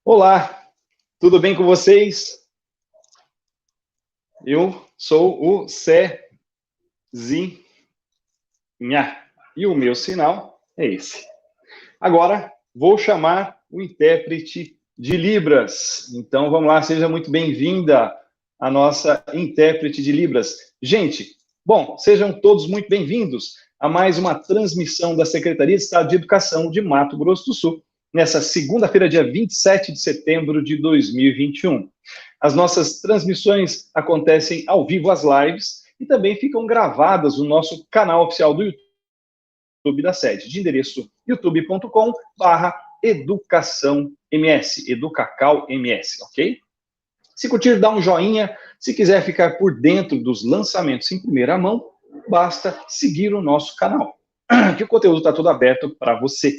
Olá, tudo bem com vocês? Eu sou o Cezinha e o meu sinal é esse. Agora, vou chamar o intérprete de Libras. Então, vamos lá, seja muito bem-vinda a nossa intérprete de Libras. Gente, bom, sejam todos muito bem-vindos a mais uma transmissão da Secretaria de Estado de Educação de Mato Grosso do Sul, nessa segunda-feira, dia 27 de setembro de 2021. As nossas transmissões acontecem ao vivo, as lives, e também ficam gravadas no nosso canal oficial do YouTube da sede, de endereço youtube.com/educaçãoms, educacalms, ok? Se curtir, dá um joinha. Se quiser ficar por dentro dos lançamentos em primeira mão, basta seguir o nosso canal, que o conteúdo está todo aberto para você.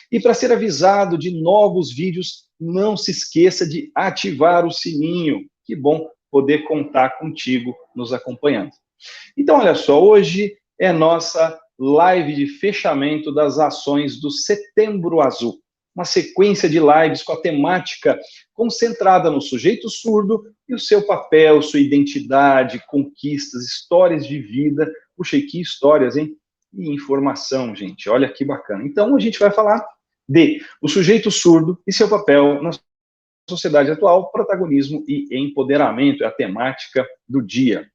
E para ser avisado de novos vídeos, não se esqueça de ativar o sininho. Que bom poder contar contigo nos acompanhando. Então, olha só, hoje é nossa live de fechamento das ações do Setembro Azul. Uma sequência de lives com a temática concentrada no sujeito surdo e o seu papel, sua identidade, conquistas, histórias de vida. Puxa, e que histórias, hein? E informação, gente. Olha que bacana. Então, a gente vai falar de o sujeito surdo e seu papel na sociedade atual, protagonismo e empoderamento, é a temática do dia.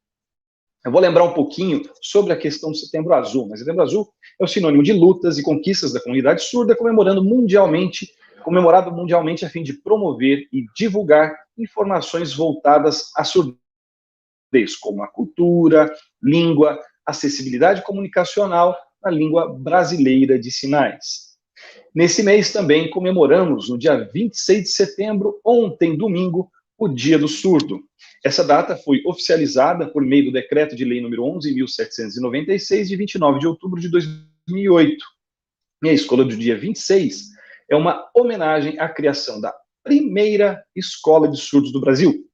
Eu vou lembrar um pouquinho sobre a questão do Setembro Azul, mas Setembro Azul é o sinônimo de lutas e conquistas da comunidade surda, comemorado mundialmente a fim de promover e divulgar informações voltadas à surdez, como a cultura, língua, acessibilidade comunicacional na língua brasileira de sinais. Nesse mês também comemoramos, no dia 26 de setembro, ontem, domingo, o Dia do Surdo. Essa data foi oficializada por meio do Decreto de Lei número 11.796, de 29 de outubro de 2008. E a escolha do dia 26 é uma homenagem à criação da primeira escola de surdos do Brasil,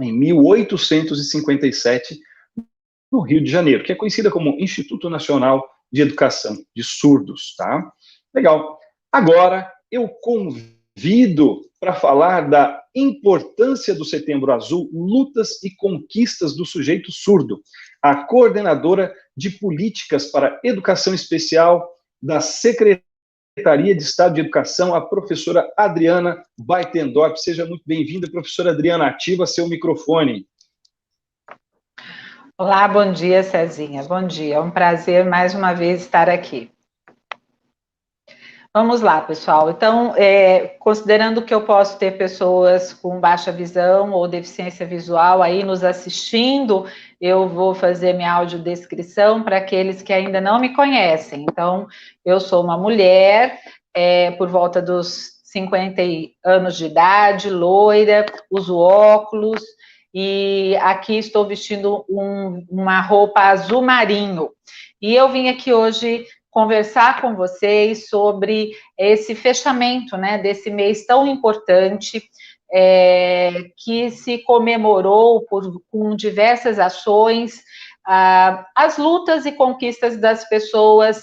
em 1857, no Rio de Janeiro, que é conhecida como Instituto Nacional de Educação de Surdos, tá? Legal. Agora, eu convido para falar da importância do Setembro Azul, lutas e conquistas do sujeito surdo, a coordenadora de políticas para educação especial da Secretaria de Estado de Educação, a professora Adriana Baitendorp. Seja muito bem-vinda, professora Adriana, ativa seu microfone. Olá, bom dia, Cezinha. Bom dia, é um prazer mais uma vez estar aqui. Vamos lá, pessoal. Então, considerando que eu posso ter pessoas com baixa visão ou deficiência visual aí nos assistindo, eu vou fazer minha audiodescrição para aqueles que ainda não me conhecem. Então, eu sou uma mulher, por volta dos 50 anos de idade, loira, uso óculos, e aqui estou vestindo uma roupa azul marinho. E eu vim aqui hoje conversar com vocês sobre esse fechamento, né, desse mês tão importante, que se comemorou com diversas ações, as lutas e conquistas das pessoas,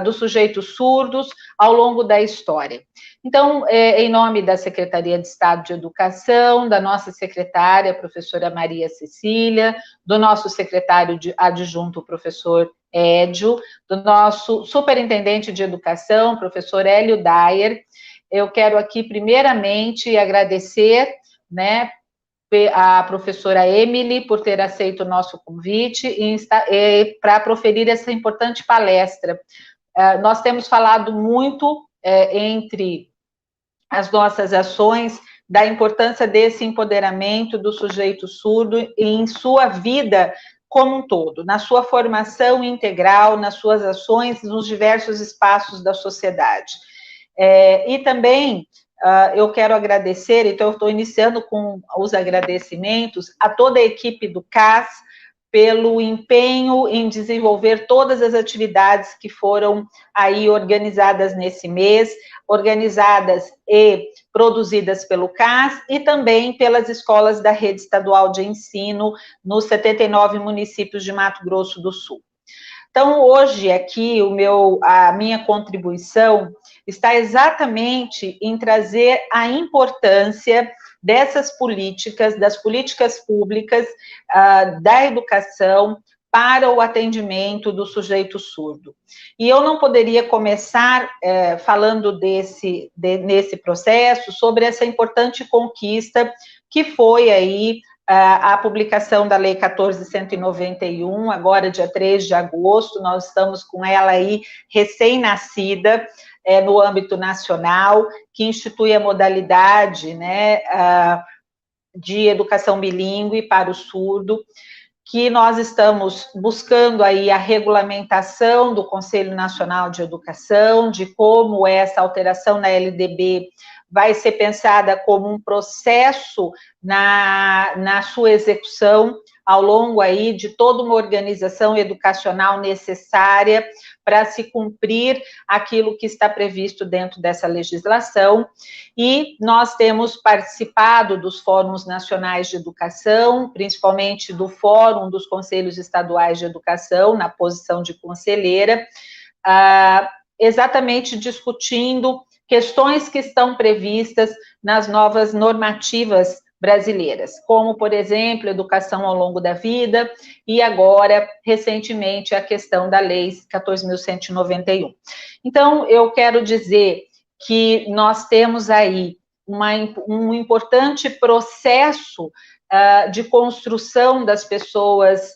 dos sujeitos surdos ao longo da história. Então, em nome da Secretaria de Estado de Educação, da nossa secretária, professora Maria Cecília, do nosso secretário adjunto, professor Édio, do nosso superintendente de educação, professor Hélio Dyer, eu quero aqui, primeiramente, agradecer, né, a professora Emily por ter aceito o nosso convite para proferir essa importante palestra. Nós temos falado muito entre as nossas ações da importância desse empoderamento do sujeito surdo em sua vida como um todo, na sua formação integral, nas suas ações, nos diversos espaços da sociedade. E também eu quero agradecer, então eu estou iniciando com os agradecimentos a toda a equipe do CAS pelo empenho em desenvolver todas as atividades que foram aí organizadas nesse mês, organizadas e produzidas pelo CAS e também pelas escolas da rede estadual de ensino nos 79 municípios de Mato Grosso do Sul. Então, hoje aqui, a minha contribuição está exatamente em trazer a importância dessas políticas, das políticas públicas, da educação, para o atendimento do sujeito surdo. E eu não poderia começar falando nesse processo, sobre essa importante conquista que foi aí a publicação da Lei 14.191, agora dia 3 de agosto, nós estamos com ela aí recém-nascida, no âmbito nacional, que institui a modalidade, né, de educação bilíngue para o surdo, que nós estamos buscando aí a regulamentação do Conselho Nacional de Educação, de como essa alteração na LDB vai ser pensada como um processo na sua execução, ao longo aí de toda uma organização educacional necessária para se cumprir aquilo que está previsto dentro dessa legislação. E nós temos participado dos fóruns nacionais de educação, principalmente do Fórum dos Conselhos Estaduais de Educação, na posição de conselheira, exatamente discutindo questões que estão previstas nas novas normativas brasileiras, como, por exemplo, educação ao longo da vida, e agora, recentemente, a questão da Lei 14.191. Então, eu quero dizer que nós temos aí um importante processo de construção das pessoas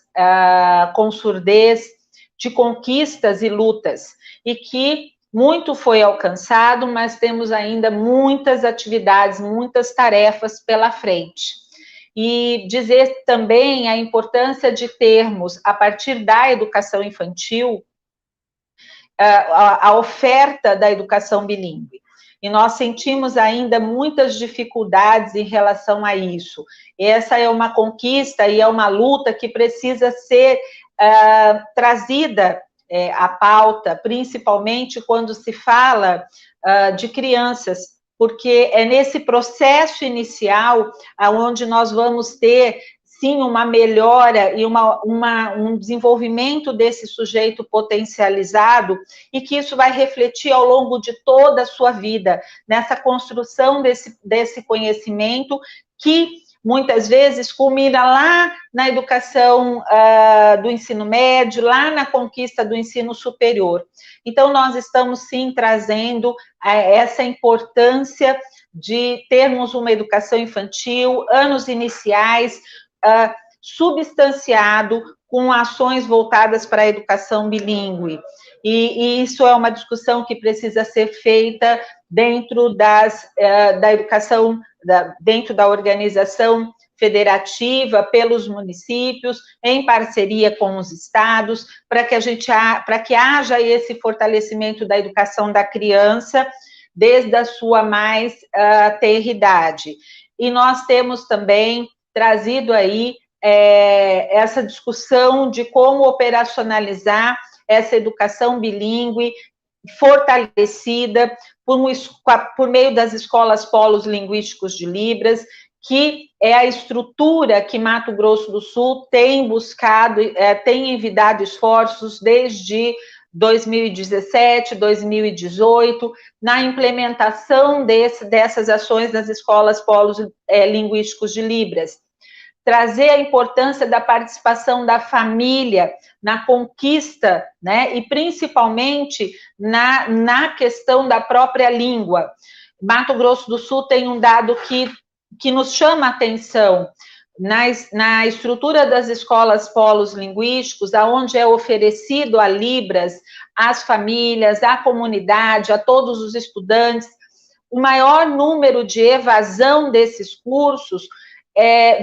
com surdez, de conquistas e lutas, e que muito foi alcançado, mas temos ainda muitas atividades, muitas tarefas pela frente. E dizer também a importância de termos, a partir da educação infantil, a oferta da educação bilíngue. E nós sentimos ainda muitas dificuldades em relação a isso. Essa é uma conquista e é uma luta que precisa ser trazida à pauta, principalmente quando se fala de crianças, porque é nesse processo inicial onde nós vamos ter, sim, uma melhora e um desenvolvimento desse sujeito potencializado, e que isso vai refletir ao longo de toda a sua vida, nessa construção desse conhecimento que muitas vezes culmina lá na educação do ensino médio, lá na conquista do ensino superior. Então, nós estamos, sim, trazendo essa importância de termos uma educação infantil, anos iniciais, substanciado com ações voltadas para a educação bilíngue. E isso é uma discussão que precisa ser feita dentro da educação, dentro da organização federativa, pelos municípios, em parceria com os estados, para que haja esse fortalecimento da educação da criança desde a sua mais tenra idade. E nós temos também trazido aí essa discussão de como operacionalizar essa educação bilíngue fortalecida por meio das escolas polos linguísticos de Libras, que é a estrutura que Mato Grosso do Sul tem buscado, tem envidado esforços desde 2017, 2018, na implementação dessas ações nas escolas polos linguísticos de Libras. Trazer a importância da participação da família na conquista, né, e principalmente na questão da própria língua. Mato Grosso do Sul tem um dado que nos chama a atenção. Na estrutura das escolas polos linguísticos, aonde é oferecido a Libras, às famílias, à comunidade, a todos os estudantes, o maior número de evasão desses cursos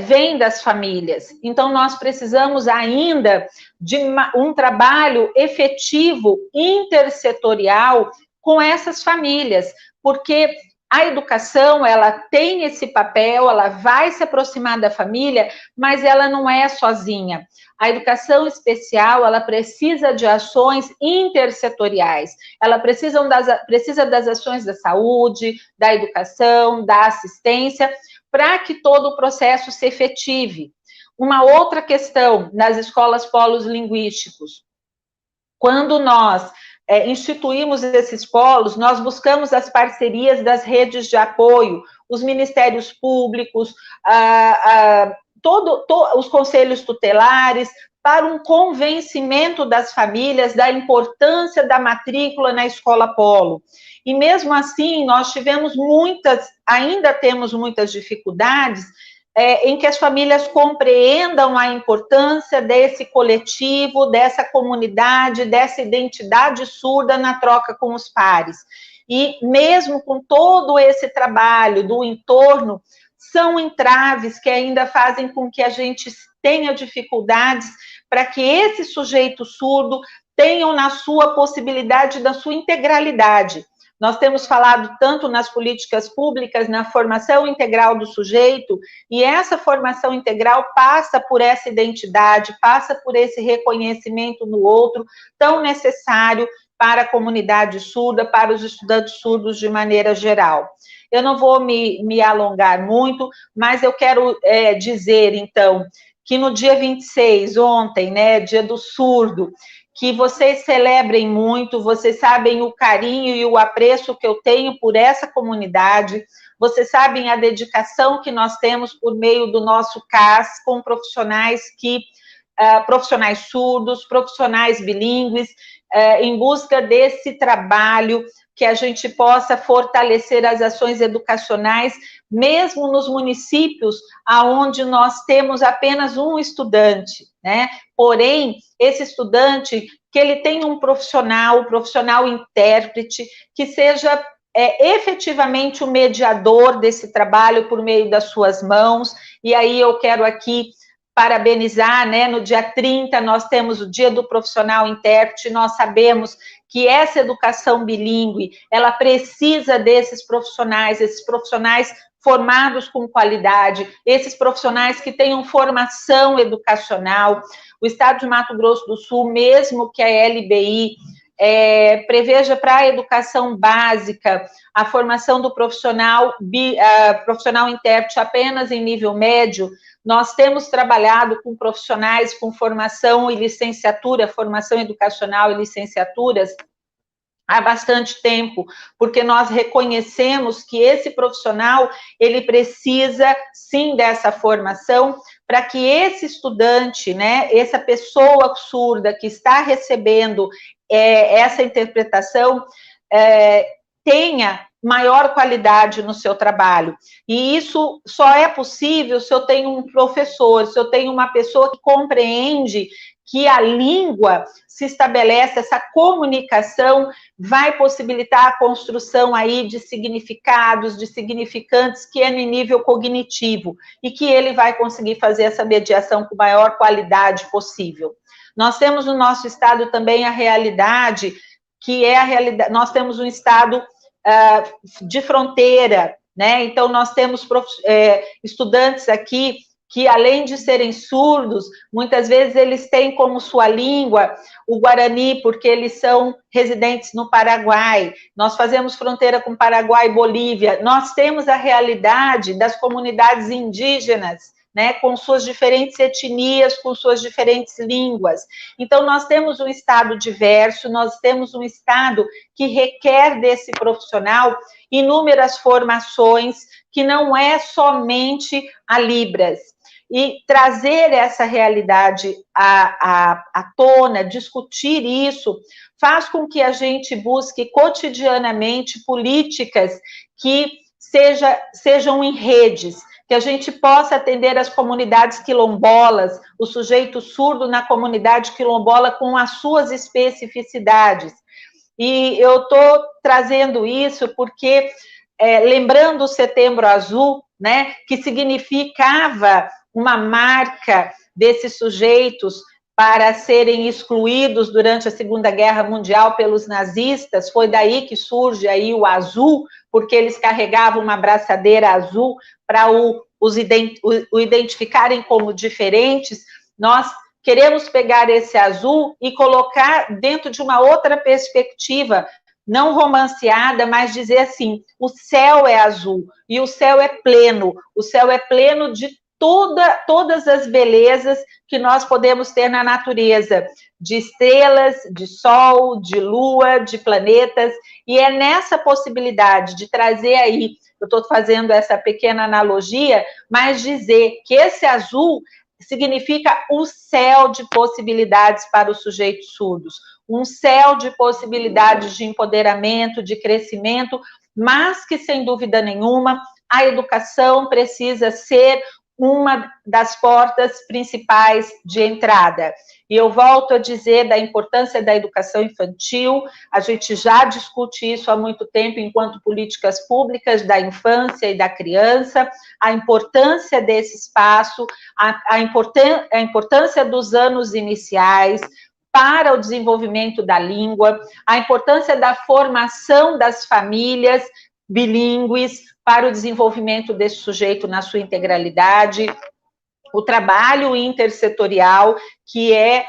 vem das famílias. Então, nós precisamos ainda de um trabalho efetivo, intersetorial, com essas famílias, porque a educação, ela tem esse papel, ela vai se aproximar da família, mas ela não é sozinha. A educação especial, ela precisa de ações intersetoriais, ela precisa das ações da saúde, da educação, da assistência, para que todo o processo se efetive. Uma outra questão nas escolas polos linguísticos, Quando nós instituímos esses polos, nós buscamos as parcerias das redes de apoio, os ministérios públicos, os conselhos tutelares, para um convencimento das famílias da importância da matrícula na escola polo. E mesmo assim, nós tivemos ainda temos muitas dificuldades em que as famílias compreendam a importância desse coletivo, dessa comunidade, dessa identidade surda na troca com os pares. E mesmo com todo esse trabalho do entorno, são entraves que ainda fazem com que a gente tenha dificuldades para que esse sujeito surdo tenham na sua possibilidade, da sua integralidade. Nós temos falado tanto nas políticas públicas, na formação integral do sujeito, e essa formação integral passa por essa identidade, passa por esse reconhecimento no outro, tão necessário para a comunidade surda, para os estudantes surdos de maneira geral. Eu não vou me alongar muito, mas eu quero dizer, então, que no dia 26, ontem, né, dia do surdo, que vocês celebrem muito, vocês sabem o carinho e o apreço que eu tenho por essa comunidade, vocês sabem a dedicação que nós temos por meio do nosso CAS, com profissionais profissionais surdos, profissionais bilíngues, em busca desse trabalho, que a gente possa fortalecer as ações educacionais, mesmo nos municípios onde nós temos apenas um estudante, né? Porém, esse estudante, que ele tenha um profissional intérprete, que seja efetivamente o mediador desse trabalho por meio das suas mãos. E aí eu quero aqui parabenizar, né? No dia 30 nós temos o Dia do Profissional Intérprete, nós sabemos que essa educação bilíngue, ela precisa desses profissionais, esses profissionais formados com qualidade, esses profissionais que tenham formação educacional. O Estado de Mato Grosso do Sul, mesmo que a LBI preveja para a educação básica a formação do profissional intérprete apenas em nível médio, nós temos trabalhado com profissionais com formação e licenciatura, formação educacional e licenciaturas, há bastante tempo, porque nós reconhecemos que esse profissional, ele precisa, sim, dessa formação, para que esse estudante, né, essa pessoa surda que está recebendo essa interpretação, tenha maior qualidade no seu trabalho. E isso só é possível se eu tenho um professor, se eu tenho uma pessoa que compreende que a língua se estabelece, essa comunicação vai possibilitar a construção aí de significados, de significantes, que é no nível cognitivo, e que ele vai conseguir fazer essa mediação com maior qualidade possível. Nós temos no nosso estado também a realidade, que é a realidade, nós temos um estado de fronteira, né? Então nós temos estudantes aqui que, além de serem surdos, muitas vezes eles têm como sua língua o Guarani, porque eles são residentes no Paraguai. Nós fazemos fronteira com Paraguai e Bolívia. Nós temos a realidade das comunidades indígenas, né, com suas diferentes etnias, com suas diferentes línguas. Então, nós temos um estado diverso, nós temos um estado que requer desse profissional inúmeras formações, que não é somente a Libras. E trazer essa realidade à tona, discutir isso, faz com que a gente busque cotidianamente políticas que sejam em redes, que a gente possa atender as comunidades quilombolas, o sujeito surdo na comunidade quilombola com as suas especificidades. E eu estou trazendo isso porque, lembrando o Setembro Azul, né, que significava uma marca desses sujeitos para serem excluídos durante a Segunda Guerra Mundial pelos nazistas, foi daí que surge aí o azul, porque eles carregavam uma braçadeira azul para o identificarem como diferentes. Nós queremos pegar esse azul e colocar dentro de uma outra perspectiva, não romanceada, mas dizer assim, o céu é azul, e o céu é pleno de todas as belezas que nós podemos ter na natureza, de estrelas, de sol, de lua, de planetas, e é nessa possibilidade de trazer aí, eu estou fazendo essa pequena analogia, mas dizer que esse azul significa o céu de possibilidades para os sujeitos surdos, um céu de possibilidades de empoderamento, de crescimento, mas que, sem dúvida nenhuma, a educação precisa ser uma das portas principais de entrada. E eu volto a dizer da importância da educação infantil, a gente já discute isso há muito tempo enquanto políticas públicas da infância e da criança, a importância desse espaço, a importância dos anos iniciais para o desenvolvimento da língua, a importância da formação das famílias bilíngues para o desenvolvimento desse sujeito na sua integralidade, o trabalho intersetorial, que é,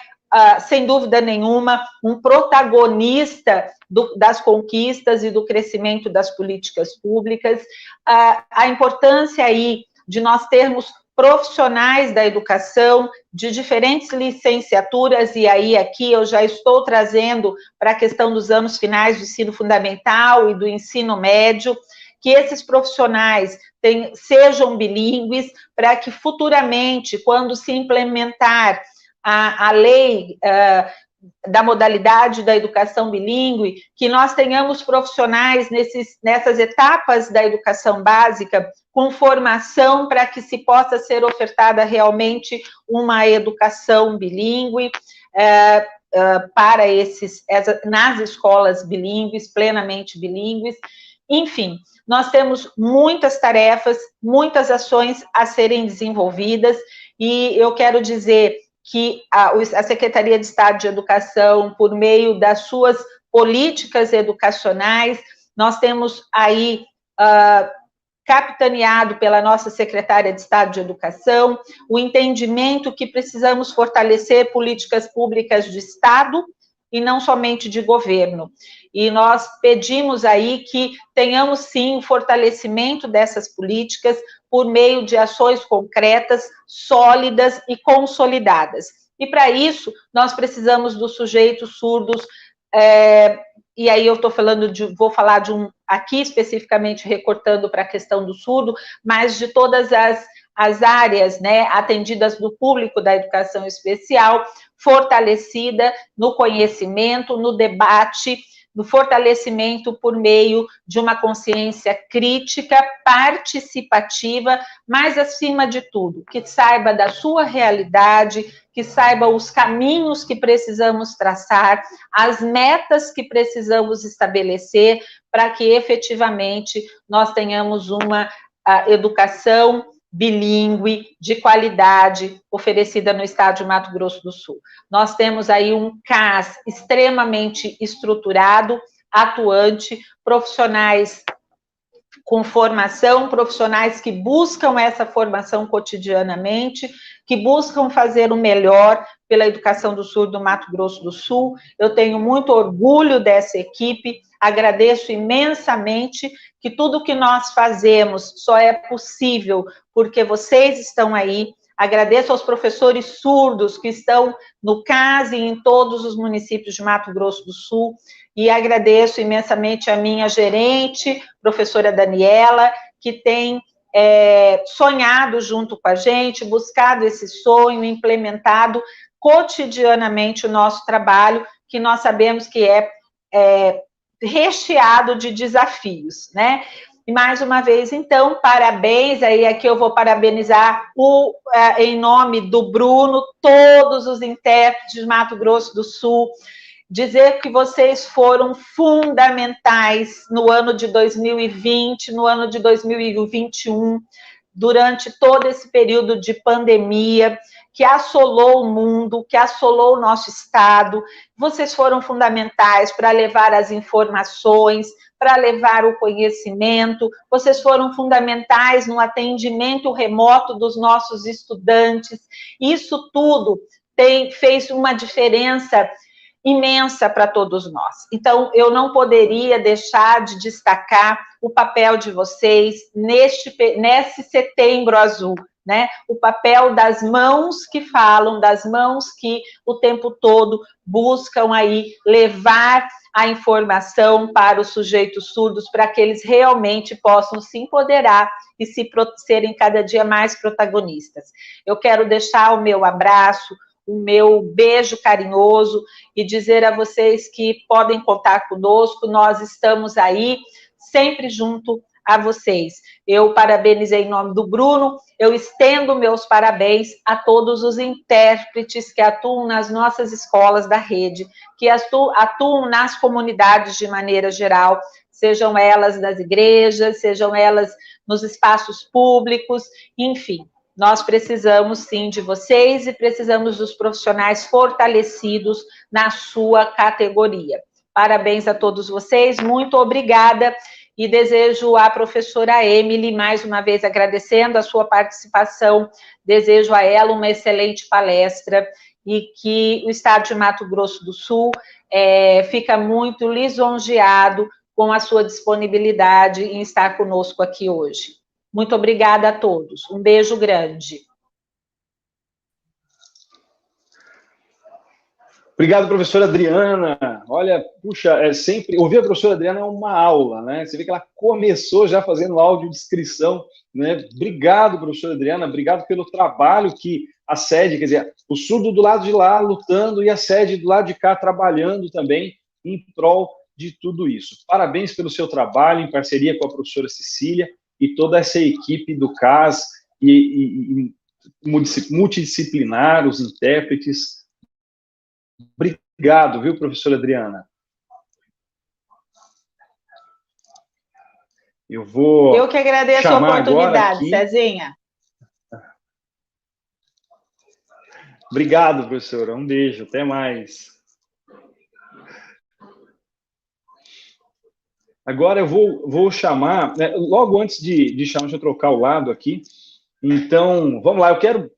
sem dúvida nenhuma, um protagonista das conquistas e do crescimento das políticas públicas, a importância aí de nós termos profissionais da educação, de diferentes licenciaturas, e aí aqui eu já estou trazendo para a questão dos anos finais do ensino fundamental e do ensino médio, que esses profissionais sejam bilíngues, para que futuramente, quando se implementar a lei da modalidade da educação bilíngue, que nós tenhamos profissionais nessas etapas da educação básica com formação para que se possa ser ofertada realmente uma educação bilíngue para nas escolas bilíngues, plenamente bilíngues. Enfim, nós temos muitas tarefas, muitas ações a serem desenvolvidas, e eu quero dizer que a Secretaria de Estado de Educação, por meio das suas políticas educacionais, nós temos aí capitaneado pela nossa secretária de Estado de Educação, o entendimento que precisamos fortalecer políticas públicas de Estado e não somente de governo. E nós pedimos aí que tenhamos, sim, o fortalecimento dessas políticas por meio de ações concretas, sólidas e consolidadas. E, para isso, nós precisamos dos sujeitos surdos, e aí eu vou falar de um, aqui especificamente recortando para a questão do surdo, mas de todas as áreas, né, atendidas do público da educação especial, fortalecida no conhecimento, no debate, no fortalecimento por meio de uma consciência crítica, participativa, mas, acima de tudo, que saiba da sua realidade, que saiba os caminhos que precisamos traçar, as metas que precisamos estabelecer, para que, efetivamente, nós tenhamos uma educação bilíngue, de qualidade, oferecida no estado de Mato Grosso do Sul. Nós temos aí um CAS extremamente estruturado, atuante, profissionais com formação, profissionais que buscam essa formação cotidianamente, que buscam fazer o melhor pela educação do surdo do Mato Grosso do Sul. Eu tenho muito orgulho dessa equipe, agradeço imensamente que tudo que nós fazemos só é possível porque vocês estão aí. Agradeço aos professores surdos que estão no CAS e em todos os municípios de Mato Grosso do Sul, e agradeço imensamente a minha gerente, professora Daniela, que tem sonhado junto com a gente, buscado esse sonho, implementado cotidianamente o nosso trabalho, que nós sabemos que é recheado de desafios, né? E mais uma vez, então, parabéns, aí aqui eu vou parabenizar em nome do Bruno, todos os intérpretes de Mato Grosso do Sul, dizer que vocês foram fundamentais no ano de 2020, no ano de 2021, durante todo esse período de pandemia, que assolou o mundo, que assolou o nosso estado. Vocês foram fundamentais para levar as informações, para levar o conhecimento, vocês foram fundamentais no atendimento remoto dos nossos estudantes. Isso tudo fez uma diferença imensa para todos nós. Então, eu não poderia deixar de destacar o papel de vocês nesse Setembro Azul, né? O papel das mãos que falam, das mãos que o tempo todo buscam aí levar a informação para os sujeitos surdos, para que eles realmente possam se empoderar e serem cada dia mais protagonistas. Eu quero deixar o meu abraço, o meu beijo carinhoso e dizer a vocês que podem contar conosco, nós estamos aí sempre junto a vocês. Eu parabenizei em nome do Bruno, eu estendo meus parabéns a todos os intérpretes que atuam nas nossas escolas da rede, que atuam nas comunidades de maneira geral, sejam elas das igrejas, sejam elas nos espaços públicos, enfim. Nós precisamos, sim, de vocês e precisamos dos profissionais fortalecidos na sua categoria. Parabéns a todos vocês, muito obrigada. E desejo à professora Emily, mais uma vez agradecendo a sua participação, desejo a ela uma excelente palestra e que o Estado de Mato Grosso do Sul fica muito lisonjeado com a sua disponibilidade em estar conosco aqui hoje. Muito obrigada a todos. Um beijo grande. Obrigado, professora Adriana. Olha, puxa, sempre ouvir a professora Adriana é uma aula, né? Você vê que ela começou já fazendo audiodescrição, né? Obrigado, professora Adriana, obrigado pelo trabalho que a sede, quer dizer, o surdo do lado de lá lutando e a sede do lado de cá trabalhando também em prol de tudo isso. Parabéns pelo seu trabalho em parceria com a professora Cecília e toda essa equipe do CAS e multidisciplinar, os intérpretes. Obrigado, viu, professora Adriana? Eu que agradeço a oportunidade, Cezinha. Obrigado, professora. Um beijo, até mais. Agora eu vou chamar, né, logo antes de chamar, deixa eu trocar o lado aqui. Então, vamos lá, eu quero,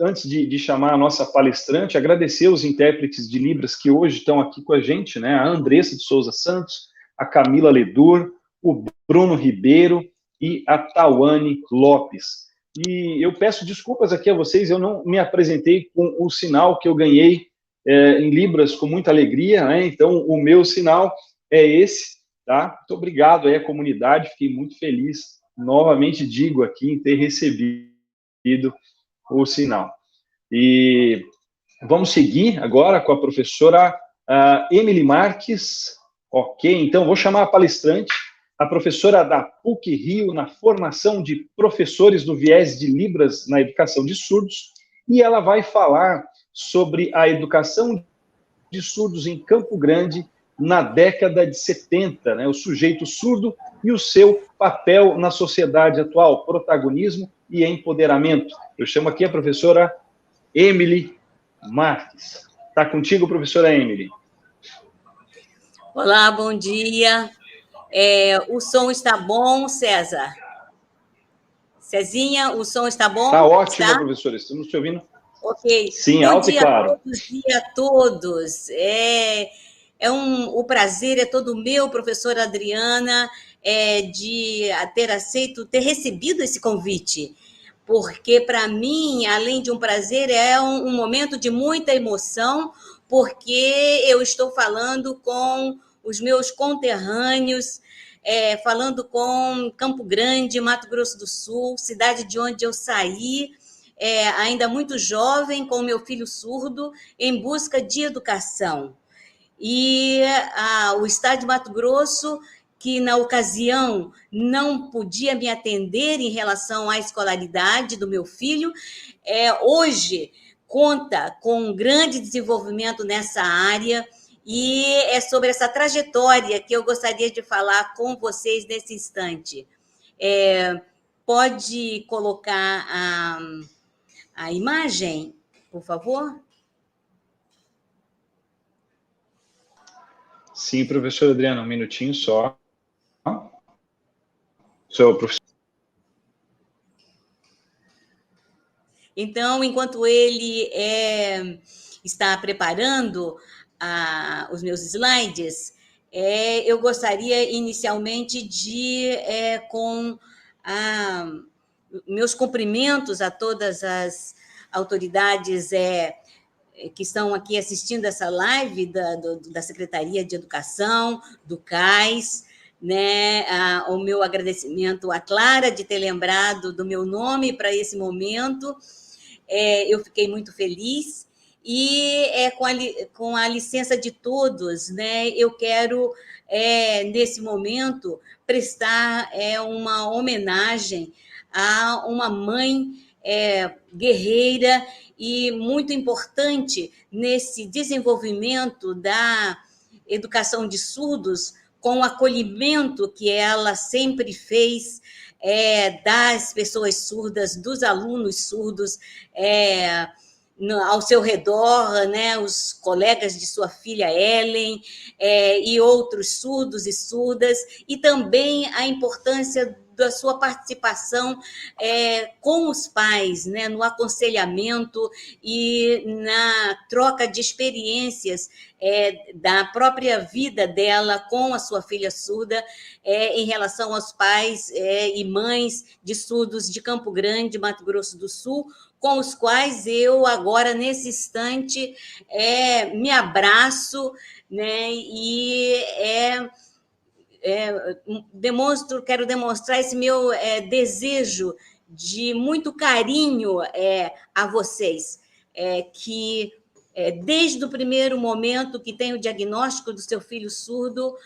antes de chamar a nossa palestrante, agradecer os intérpretes de Libras que hoje estão aqui com a gente, né? A Andressa de Souza Santos, a Camila Ledur, o Bruno Ribeiro e a Tawane Lopes. E eu peço desculpas aqui a vocês, eu não me apresentei com o sinal que eu ganhei em Libras com muita alegria, né? Então, o meu sinal é esse, tá? Muito obrigado aí à comunidade, fiquei muito feliz, novamente digo aqui, em ter recebido o sinal. E vamos seguir agora com a professora Emily Marques. Ok, então vou chamar a palestrante, a professora da PUC-Rio na formação de professores do viés de Libras na educação de surdos, e ela vai falar sobre a educação de surdos em Campo Grande na década de 70, né, o sujeito surdo e o seu papel na sociedade atual, protagonismo e empoderamento. Eu chamo aqui a professora Emily Marques. Está contigo, professora Emily. Olá, bom dia. O som está bom, César? Cezinha, o som está bom? Está ótimo, professora, estamos te ouvindo. Ok. Sim, alto e claro. Bom dia a todos. O prazer é todo meu, professora Adriana, de ter recebido esse convite, porque, para mim, além de um prazer, é um momento de muita emoção, porque eu estou falando com os meus conterrâneos, falando com Campo Grande, Mato Grosso do Sul, cidade de onde eu saí, ainda muito jovem, com meu filho surdo, em busca de educação. E o Estado de Mato Grosso, que na ocasião não podia me atender em relação à escolaridade do meu filho, hoje conta com um grande desenvolvimento nessa área, e é sobre essa trajetória que eu gostaria de falar com vocês nesse instante. Pode colocar a imagem, por favor? Sim, professora Adriana, um minutinho só. Sou o professor. Então, enquanto ele está preparando os meus slides, eu gostaria inicialmente de, com meus cumprimentos a todas as autoridades que estão aqui assistindo essa live da Secretaria de Educação, do CAIS, né? O meu agradecimento à Clara de ter lembrado do meu nome para esse momento. Eu fiquei muito feliz. E com a licença de todos, né, eu quero, nesse momento, prestar uma homenagem a uma mãe guerreira e muito importante nesse desenvolvimento da educação de surdos, com o acolhimento que ela sempre fez das pessoas surdas, dos alunos surdos, ao seu redor, né, os colegas de sua filha Ellen, e outros surdos e surdas, e também a importância da sua participação com os pais, né, no aconselhamento e na troca de experiências da própria vida dela com a sua filha surda, em relação aos pais e mães de surdos de Campo Grande, Mato Grosso do Sul, com os quais eu agora, nesse instante, me abraço, né, e quero demonstrar esse meu desejo de muito carinho a vocês, que desde o primeiro momento que tem o diagnóstico do seu filho surdo,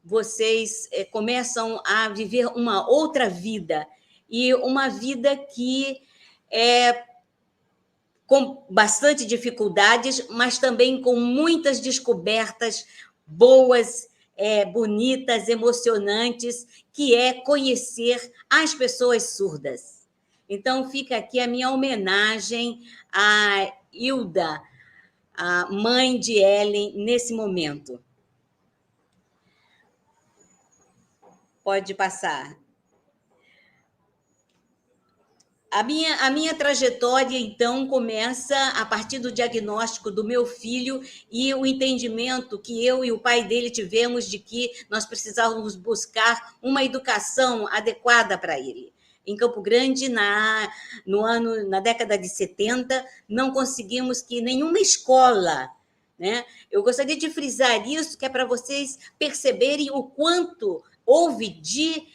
vocês começam a viver uma outra vida, e uma vida que com bastante dificuldades, mas também com muitas descobertas boas, bonitas, emocionantes, que é conhecer as pessoas surdas. Então, fica aqui a minha homenagem a Hilda, a mãe de Ellen, nesse momento. Pode passar. A minha trajetória, então, começa a partir do diagnóstico do meu filho e o entendimento que eu e o pai dele tivemos de que nós precisávamos buscar uma educação adequada para ele. Em Campo Grande, na década de 70, não conseguimos que nenhuma escola, né? Eu gostaria de frisar isso, que é para vocês perceberem o quanto houve de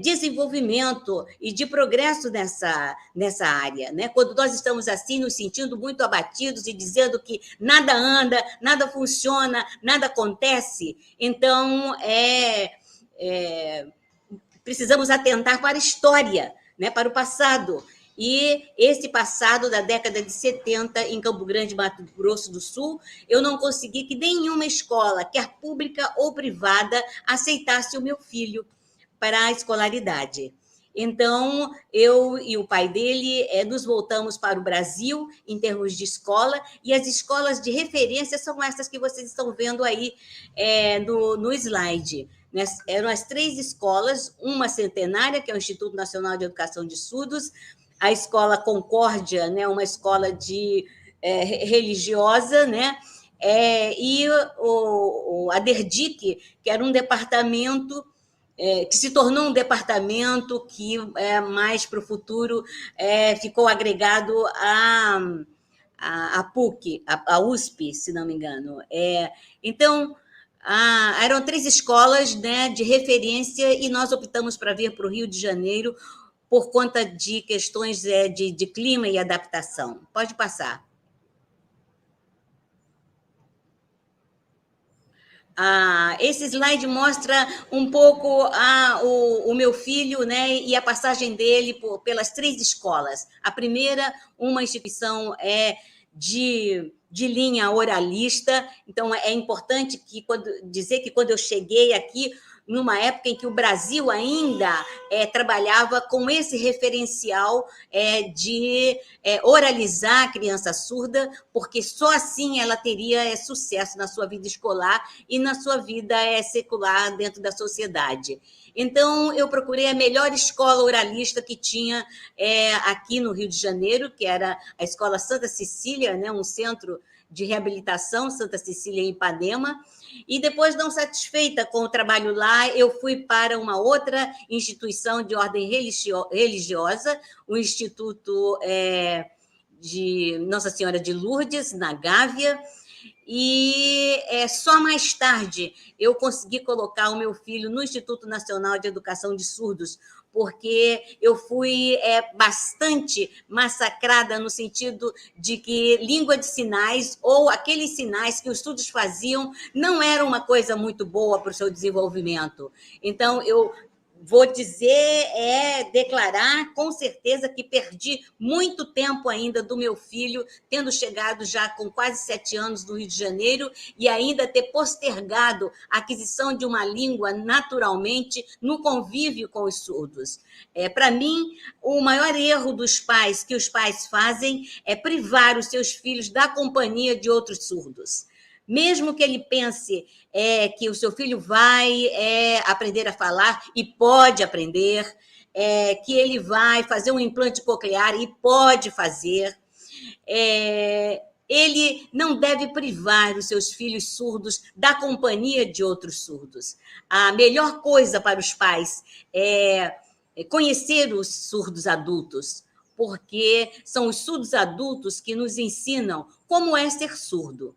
desenvolvimento e de progresso nessa área, né? Quando nós estamos assim, nos sentindo muito abatidos e dizendo que nada anda, nada funciona, nada acontece, então precisamos atentar para a história, né? Para o passado. E esse passado da década de 70, em Campo Grande, Mato Grosso do Sul, eu não consegui que nenhuma escola, quer pública ou privada, aceitasse o meu filho para a escolaridade. Então, eu e o pai dele nos voltamos para o Brasil em termos de escola, e as escolas de referência são essas que vocês estão vendo aí no slide. Eram as 3 escolas, uma centenária, que é o Instituto Nacional de Educação de Surdos, a Escola Concórdia, né, uma escola religiosa, né, e a DERDIC, que era um departamento que se tornou um departamento que, mais para o futuro, ficou agregado à PUC, à USP, se não me engano. Então, eram 3 escolas, né, de referência, e nós optamos para vir para o Rio de Janeiro por conta de questões de clima e adaptação. Pode passar. Esse slide mostra um pouco o meu filho, né, e a passagem dele pelas 3 escolas. A primeira, uma instituição de linha oralista, então é importante dizer que quando eu cheguei aqui, numa época em que o Brasil ainda trabalhava com esse referencial de oralizar a criança surda, porque só assim ela teria sucesso na sua vida escolar e na sua vida secular dentro da sociedade. Então, eu procurei a melhor escola oralista que tinha aqui no Rio de Janeiro, que era a Escola Santa Cecília, né, um centro de Reabilitação Santa Cecília, em Ipanema, e depois, não satisfeita com o trabalho lá, eu fui para uma outra instituição de ordem religiosa, o Instituto de Nossa Senhora de Lourdes, na Gávea, e só mais tarde eu consegui colocar o meu filho no Instituto Nacional de Educação de Surdos, porque eu fui bastante massacrada no sentido de que língua de sinais, ou aqueles sinais que os surdos faziam, não era uma coisa muito boa para o seu desenvolvimento. Então, eu vou dizer, declarar com certeza que perdi muito tempo ainda do meu filho, tendo chegado já com quase 7 anos no Rio de Janeiro, e ainda ter postergado a aquisição de uma língua naturalmente no convívio com os surdos. Para mim, o maior erro dos pais, que os pais fazem, é privar os seus filhos da companhia de outros surdos. Mesmo que ele pense que o seu filho vai aprender a falar, e pode aprender, que ele vai fazer um implante coclear, e pode fazer, ele não deve privar os seus filhos surdos da companhia de outros surdos. A melhor coisa para os pais é conhecer os surdos adultos, porque são os surdos adultos que nos ensinam como é ser surdo.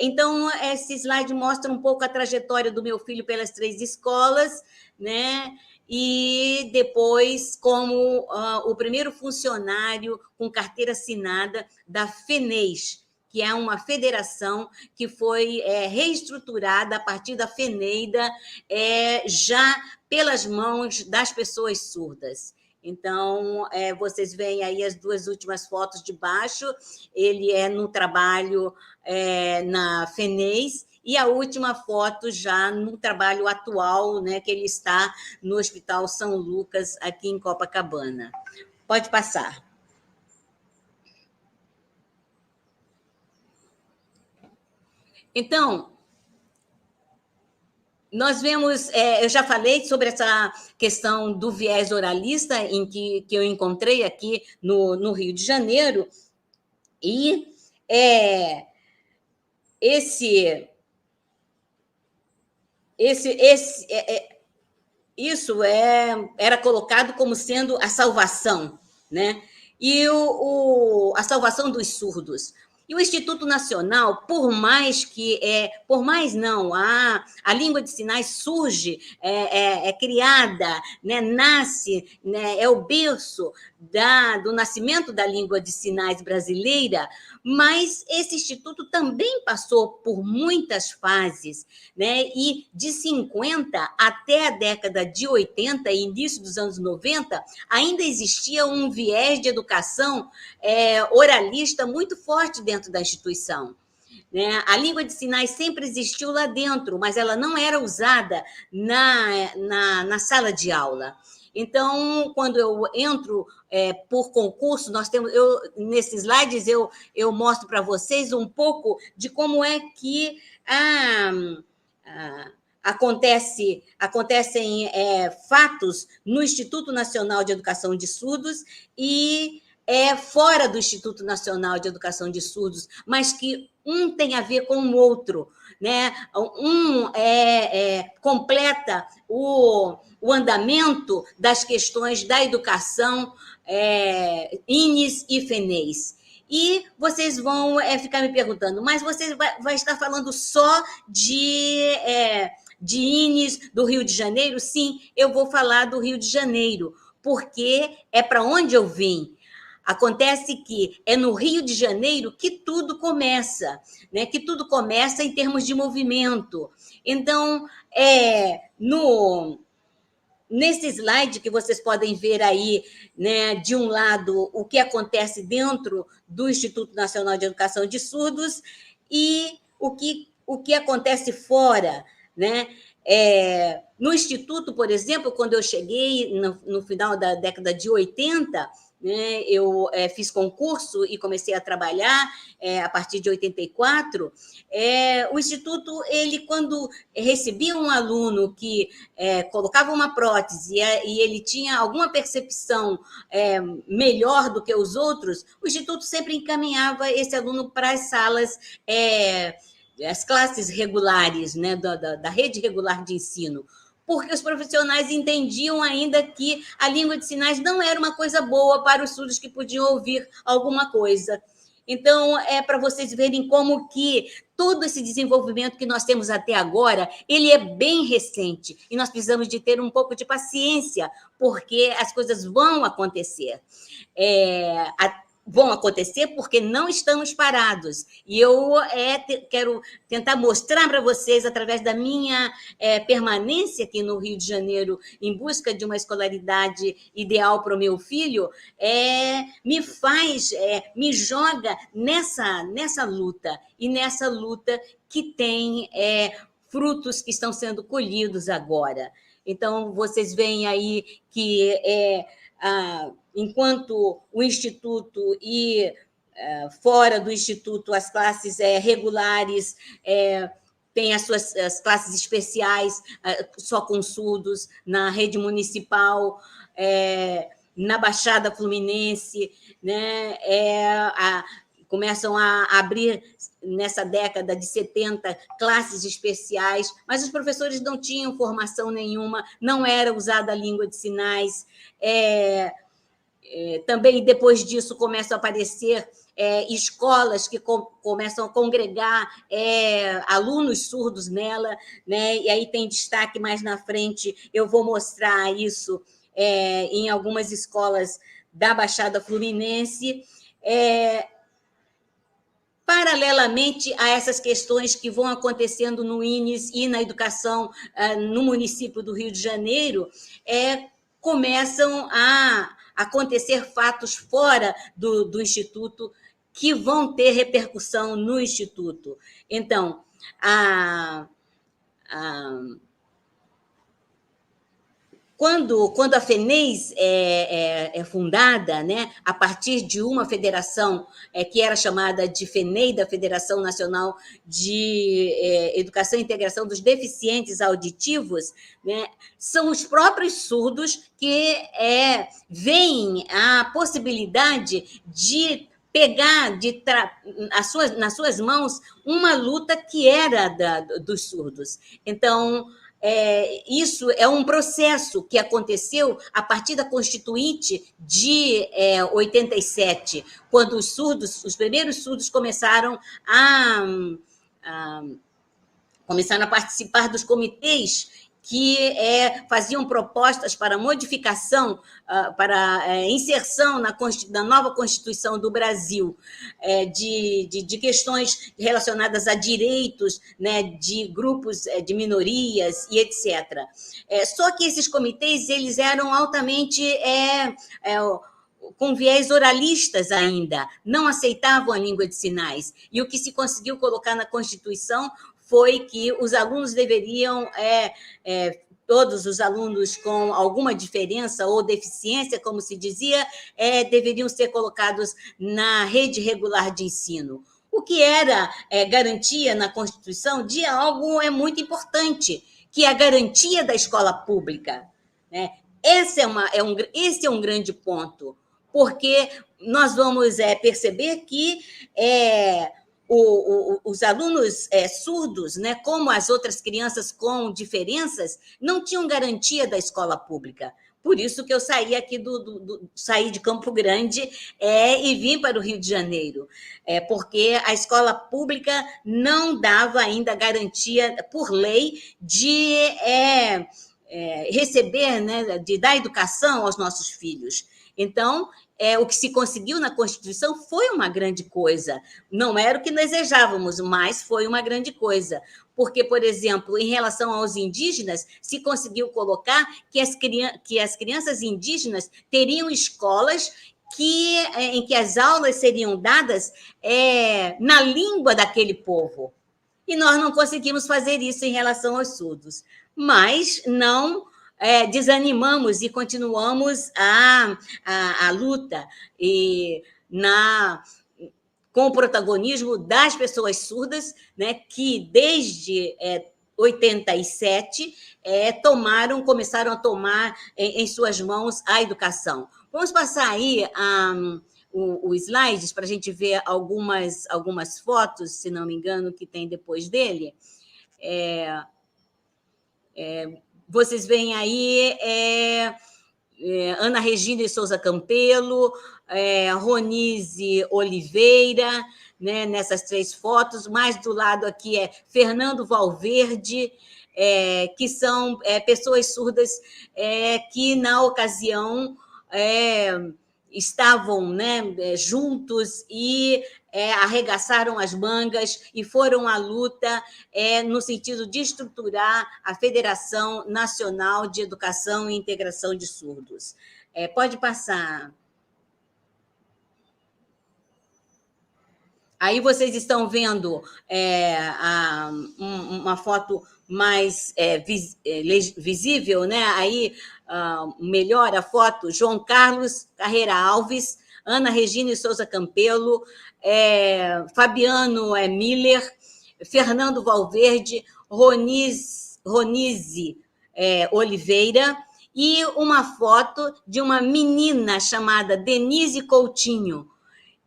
Então, esse slide mostra um pouco a trajetória do meu filho pelas 3 escolas, né? E depois como o primeiro funcionário com carteira assinada da FENEIS, que é uma federação que foi reestruturada a partir da FENEIDA, já pelas mãos das pessoas surdas. Então, vocês veem aí as 2 últimas fotos de baixo, ele no trabalho na FENEIS, e a última foto já no trabalho atual, né, que ele está no Hospital São Lucas, aqui em Copacabana. Pode passar. Então, nós vemos, eu já falei sobre essa questão do viés oralista, que eu encontrei aqui no Rio de Janeiro, e isso era colocado como sendo a salvação, né? E a salvação dos surdos. E o Instituto Nacional, por mais não, a língua de sinais surge, é criada, né, nasce, né, é o berço do nascimento da língua de sinais brasileira, mas esse instituto também passou por muitas fases, né, e de 50 até a década de 80 e início dos anos 90, ainda existia um viés de educação oralista muito forte dentro da instituição. Né? A língua de sinais sempre existiu lá dentro, mas ela não era usada na sala de aula. Então, quando eu entro por concurso, nós temos, nesses slides eu mostro para vocês um pouco de como é que acontecem fatos no Instituto Nacional de Educação de Surdos e fora do Instituto Nacional de Educação de Surdos, mas que um tem a ver com o outro, né? Um completa o andamento das questões da educação, INES e FENEIS. E vocês vão ficar me perguntando, mas você vai estar falando só de INES do Rio de Janeiro? Sim, eu vou falar do Rio de Janeiro, porque é para onde eu vim. Acontece que é no Rio de Janeiro que tudo começa, né? Que tudo começa em termos de movimento. Então, nesse slide que vocês podem ver aí, né, de um lado, o que acontece dentro do Instituto Nacional de Educação de Surdos e o que acontece fora, né? No Instituto, por exemplo, quando eu cheguei no final da década de 80, né? Eu fiz concurso e comecei a trabalhar a partir de 84. O Instituto, ele, quando recebia um aluno que colocava uma prótese e ele tinha alguma percepção melhor do que os outros, o Instituto sempre encaminhava esse aluno para as salas, as classes regulares, né, da rede regular de ensino, porque os profissionais entendiam ainda que a língua de sinais não era uma coisa boa para os surdos que podiam ouvir alguma coisa. Então, para vocês verem como que todo esse desenvolvimento que nós temos até agora, ele é bem recente, e nós precisamos de ter um pouco de paciência, porque as coisas vão acontecer. Vão acontecer porque não estamos parados. E eu quero tentar mostrar para vocês, através da minha permanência aqui no Rio de Janeiro, em busca de uma escolaridade ideal para o meu filho, me joga nessa luta, e nessa luta que tem frutos que estão sendo colhidos agora. Então, vocês veem aí que enquanto o Instituto e fora do Instituto as classes regulares têm as classes especiais só com surdos, na rede municipal, na Baixada Fluminense, né, começam a abrir, nessa década de 70, classes especiais, mas os professores não tinham formação nenhuma, não era usada a língua de sinais. Também, depois disso, começam a aparecer escolas que começam a congregar alunos surdos nela, né? E aí tem destaque mais na frente, eu vou mostrar isso em algumas escolas da Baixada Fluminense, paralelamente a essas questões que vão acontecendo no INES e na educação no município do Rio de Janeiro, começam a acontecer fatos fora do Instituto que vão ter repercussão no Instituto. Então, quando a FENEIS é fundada, né, a partir de uma federação que era chamada de FENEI, da Federação Nacional de Educação e Integração dos Deficientes Auditivos, né, são os próprios surdos que veem a possibilidade de pegar nas suas mãos uma luta que era dos surdos. Então, isso é um processo que aconteceu a partir da Constituinte de 87, quando os primeiros surdos começaram a participar dos comitês que faziam propostas para modificação, para inserção na nova Constituição do Brasil, de questões relacionadas a direitos, né, de grupos de minorias e etc. Só que esses comitês eles eram altamente com viés oralistas ainda, não aceitavam a língua de sinais. E o que se conseguiu colocar na Constituição foi que os alunos deveriam, todos os alunos com alguma diferença ou deficiência, como se dizia, deveriam ser colocados na rede regular de ensino. O que era garantia na Constituição de algo muito importante, que é a garantia da escola pública, né? Esse é um grande ponto, porque nós vamos perceber que os alunos surdos, né, como as outras crianças com diferenças, não tinham garantia da escola pública. Por isso que eu saí aqui saí de Campo Grande e vim para o Rio de Janeiro, porque a escola pública não dava ainda garantia, por lei, de receber, né, de dar educação aos nossos filhos. Então, o que se conseguiu na Constituição foi uma grande coisa. Não era o que desejávamos, mas foi uma grande coisa. Porque, por exemplo, em relação aos indígenas, se conseguiu colocar que as crianças indígenas teriam escolas em que as aulas seriam dadas na língua daquele povo. E nós não conseguimos fazer isso em relação aos surdos. Mas não desanimamos e continuamos a luta com o protagonismo das pessoas surdas, né, que desde 87 começaram a tomar em suas mãos a educação. Vamos passar aí os slides para a gente ver algumas fotos, se não me engano, que tem depois dele. Vocês veem aí Ana Regina de Souza Campelo, Ronise Oliveira, né, nessas 3 fotos. Mais do lado aqui Fernando Valverde, que são pessoas surdas que, na ocasião, estavam, né, juntos e arregaçaram as mangas e foram à luta no sentido de estruturar a Federação Nacional de Educação e Integração de Surdos. Pode passar. Aí vocês estão vendo uma foto mais visível, né? Aí melhor a foto, João Carlos Carreira Alves, Ana Regina de Souza Campelo, Fabiano Miller, Fernando Valverde, Ronise Oliveira, e uma foto de uma menina chamada Denise Coutinho,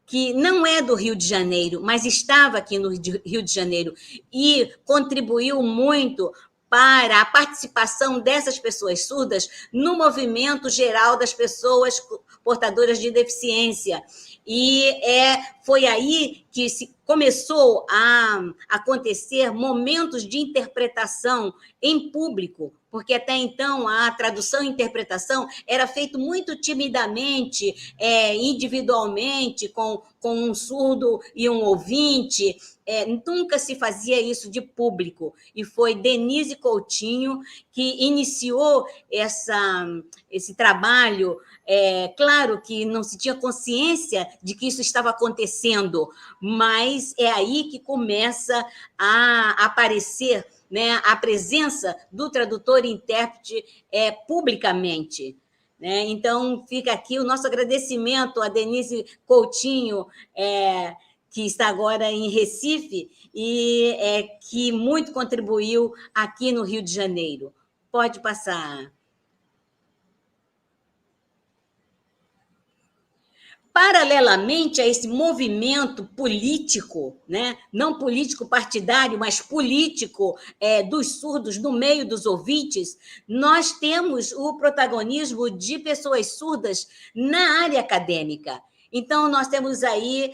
que não é do Rio de Janeiro, mas estava aqui no Rio de Janeiro e contribuiu muito para a participação dessas pessoas surdas no movimento geral das pessoas portadoras de deficiência. E foi aí que começou a acontecer momentos de interpretação em público, porque até então a tradução e interpretação era feito muito timidamente, individualmente, com um surdo e um ouvinte. Nunca se fazia isso de público, e foi Denise Coutinho que iniciou esse trabalho. Claro que não se tinha consciência de que isso estava acontecendo, mas é aí que começa a aparecer, né, a presença do tradutor e intérprete publicamente. Né? Então, fica aqui o nosso agradecimento a Denise Coutinho, que está agora em Recife, e que muito contribuiu aqui no Rio de Janeiro. Pode passar. Paralelamente a esse movimento político, né, não político partidário, mas político dos surdos no meio dos ouvintes, nós temos o protagonismo de pessoas surdas na área acadêmica. Então, nós temos aí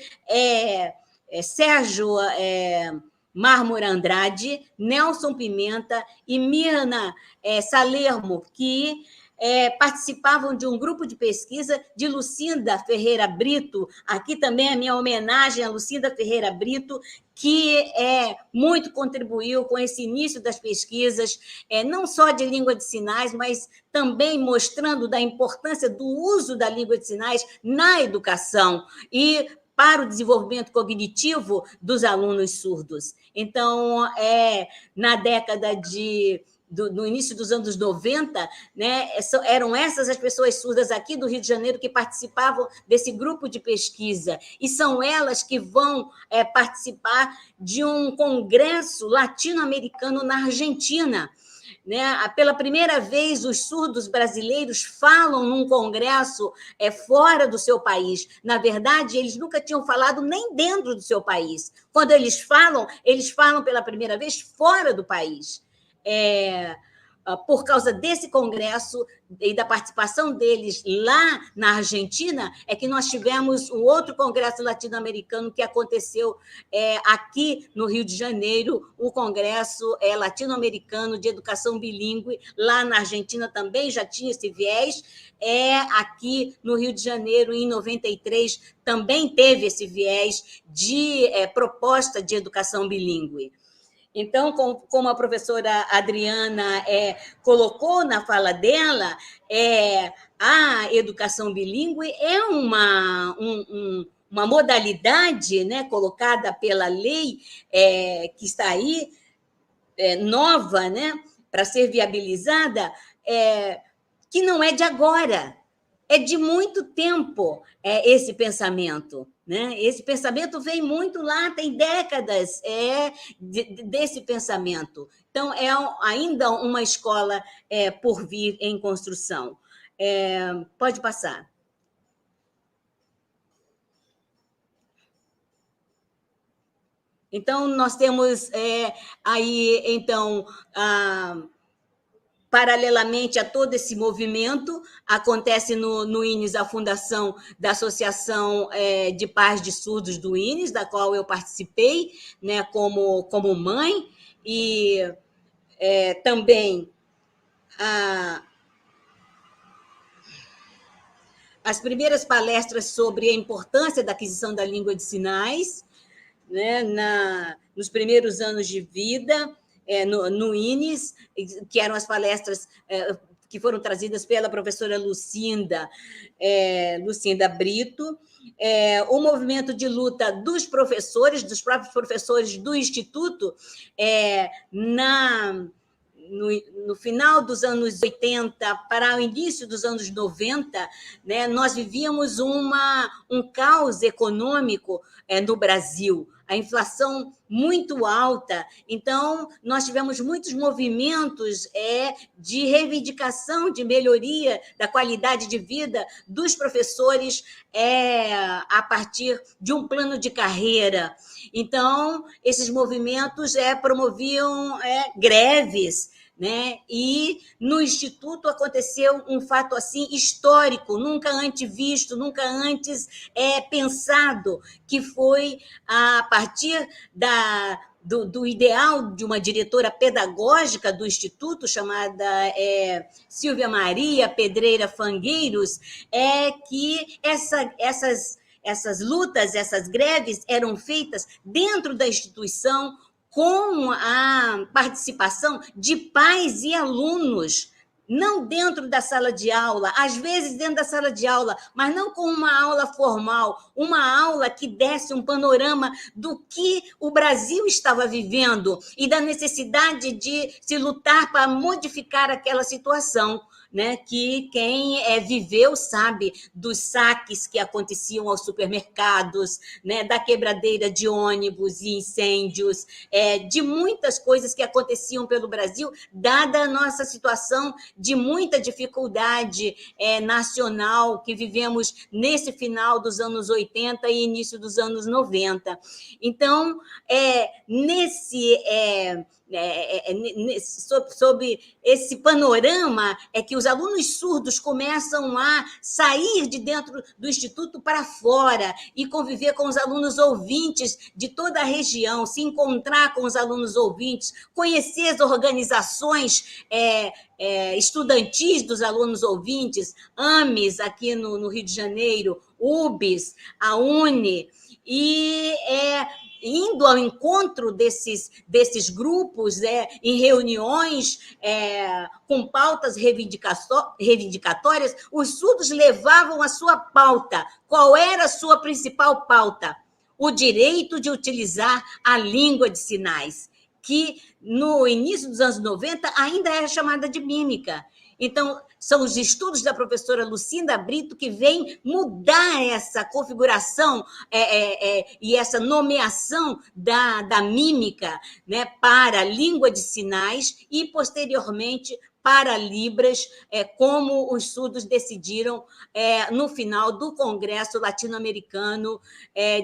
Sérgio Mármora Andrade, Nelson Pimenta e Mirna Salermo, que participavam de um grupo de pesquisa de Lucinda Ferreira Brito. Aqui também a minha homenagem a Lucinda Ferreira Brito, que muito contribuiu com esse início das pesquisas, não só de língua de sinais, mas também mostrando da importância do uso da língua de sinais na educação e para o desenvolvimento cognitivo dos alunos surdos. Então, na década no início dos anos 90, né, eram essas as pessoas surdas aqui do Rio de Janeiro que participavam desse grupo de pesquisa, e são elas que vão participar de um congresso latino-americano na Argentina. Né? Pela primeira vez, os surdos brasileiros falam num congresso fora do seu país. Na verdade, eles nunca tinham falado nem dentro do seu país. Quando eles falam pela primeira vez fora do país. Por causa desse congresso e da participação deles lá na Argentina, que nós tivemos um outro congresso latino-americano que aconteceu aqui no Rio de Janeiro, o Congresso Latino-Americano de Educação Bilíngue. Lá na Argentina também já tinha esse viés. Aqui no Rio de Janeiro, em 93, também teve esse viés de proposta de educação bilíngue. Então, como a professora Adriana colocou na fala dela, a educação bilíngue é uma modalidade, né, colocada pela lei que está aí, nova, né, para ser viabilizada, que não é de agora, é de muito tempo esse pensamento. Né? Esse pensamento vem muito lá, tem décadas desse pensamento. Então, é ainda uma escola por vir em construção. Pode passar. Então, nós temos aí, então, paralelamente a todo esse movimento, acontece no INES a fundação da Associação de Pais de Surdos do INES, da qual eu participei, né, como mãe, e também as primeiras palestras sobre a importância da aquisição da língua de sinais, né, nos primeiros anos de vida, no INES, que eram as palestras que foram trazidas pela professora Lucinda Brito, o movimento de luta dos próprios professores do Instituto, no final dos anos 80 para o início dos anos 90, né, nós vivíamos um caos econômico no Brasil, a inflação muito alta. Então, nós tivemos muitos movimentos de reivindicação, de melhoria da qualidade de vida dos professores a partir de um plano de carreira. Então, esses movimentos promoviam greves, né? E no Instituto aconteceu um fato assim histórico, nunca antes visto, nunca antes pensado, que foi a partir do ideal de uma diretora pedagógica do Instituto, chamada Silvia Maria Pedreira Fangueiros, que essas lutas, essas greves eram feitas dentro da instituição, com a participação de pais e alunos, não dentro da sala de aula, às vezes dentro da sala de aula, mas não com uma aula formal, uma aula que desse um panorama do que o Brasil estava vivendo e da necessidade de se lutar para modificar aquela situação. Né, que quem viveu sabe dos saques que aconteciam aos supermercados, né, da quebradeira de ônibus e incêndios, de muitas coisas que aconteciam pelo Brasil, dada a nossa situação de muita dificuldade nacional que vivemos nesse final dos anos 80 e início dos anos 90. Então, sob esse panorama que os alunos surdos começam a sair de dentro do Instituto para fora e conviver com os alunos ouvintes de toda a região, se encontrar com os alunos ouvintes, conhecer as organizações estudantis dos alunos ouvintes, AMES aqui no Rio de Janeiro, UBS, a UNE, e indo ao encontro desses grupos, em reuniões com pautas reivindicatórias, os surdos levavam a sua pauta. Qual era a sua principal pauta? O direito de utilizar a língua de sinais, que no início dos anos 90 ainda era chamada de mímica. Então, são os estudos da professora Lucinda Brito que vêm mudar essa configuração e essa nomeação da mímica, né, para a língua de sinais e, posteriormente, para Libras, como os surdos decidiram no final do Congresso Latino-Americano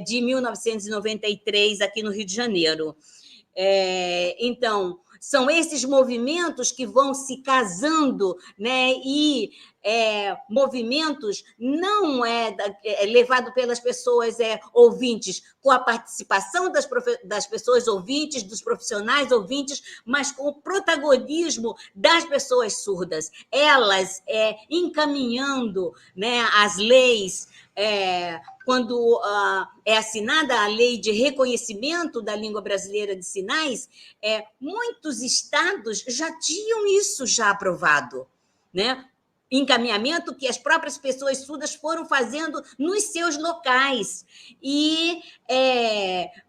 de 1993, aqui no Rio de Janeiro. Então, são esses movimentos que vão se casando, né? E movimentos não levado pelas pessoas ouvintes, com a participação das pessoas ouvintes, dos profissionais ouvintes, mas com o protagonismo das pessoas surdas, elas encaminhando, né, as leis. Quando é assinada a Lei de Reconhecimento da Língua Brasileira de Sinais, muitos estados já tinham isso já aprovado, né? Encaminhamento que as próprias pessoas surdas foram fazendo nos seus locais. E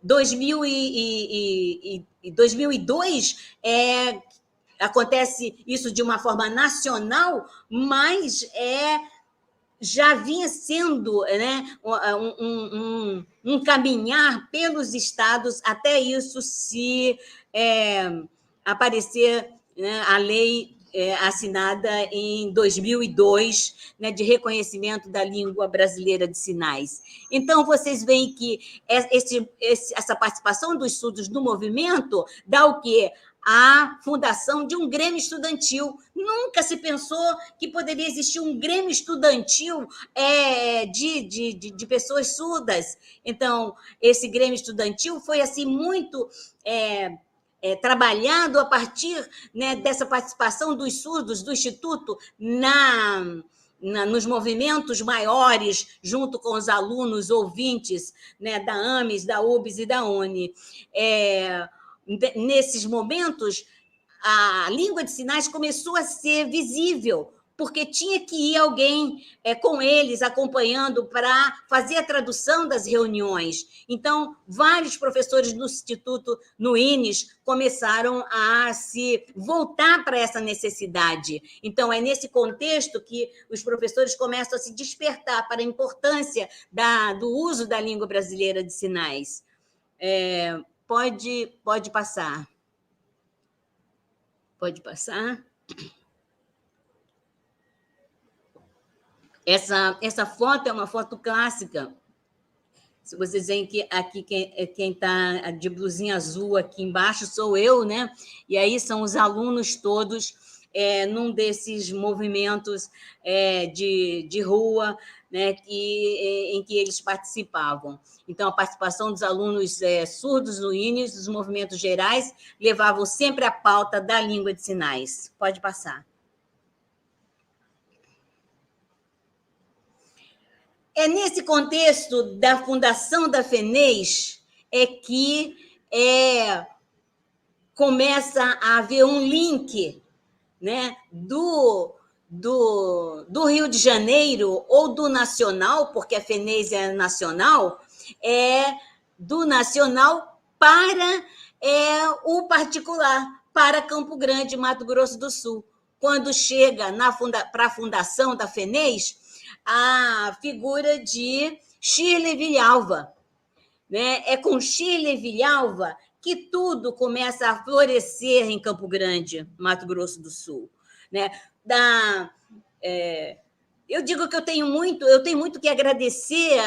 2002, acontece isso de uma forma nacional, mas já vinha sendo, né, um caminhar pelos estados até isso se aparecer, né, a lei assinada em 2002, né, de reconhecimento da língua brasileira de sinais. Então, vocês veem que essa participação dos surdos no movimento dá o quê? A fundação de um grêmio estudantil. Nunca se pensou que poderia existir um grêmio estudantil de pessoas surdas. Então, esse grêmio estudantil foi assim muito trabalhado a partir, né, dessa participação dos surdos do Instituto nos movimentos maiores, junto com os alunos ouvintes, né, da AMES, da UBS e da UNE. Nesses momentos, a língua de sinais começou a ser visível, porque tinha que ir alguém com eles, acompanhando, para fazer a tradução das reuniões. Então, vários professores do Instituto, no INES, começaram a se voltar para essa necessidade. Então, é nesse contexto que os professores começam a se despertar para a importância do uso da língua brasileira de sinais. Pode passar. Pode passar. Essa foto é uma foto clássica. Se vocês veem que aqui quem está de blusinha azul aqui embaixo sou eu, né? E aí são os alunos todos num desses movimentos de rua, né, em que eles participavam. Então, a participação dos alunos surdos no INES, dos movimentos gerais, levavam sempre a pauta da língua de sinais. Pode passar. É nesse contexto da fundação da FENES que começa a haver um link, né, do Rio de Janeiro ou do nacional, porque a FENES é nacional, do nacional para o particular, para Campo Grande, Mato Grosso do Sul. Quando chega para a fundação da FENES, a figura de Shirley Villalva, né? É com Shirley Villalva que tudo começa a florescer em Campo Grande, Mato Grosso do Sul, né? Eu digo que eu tenho muito que agradecer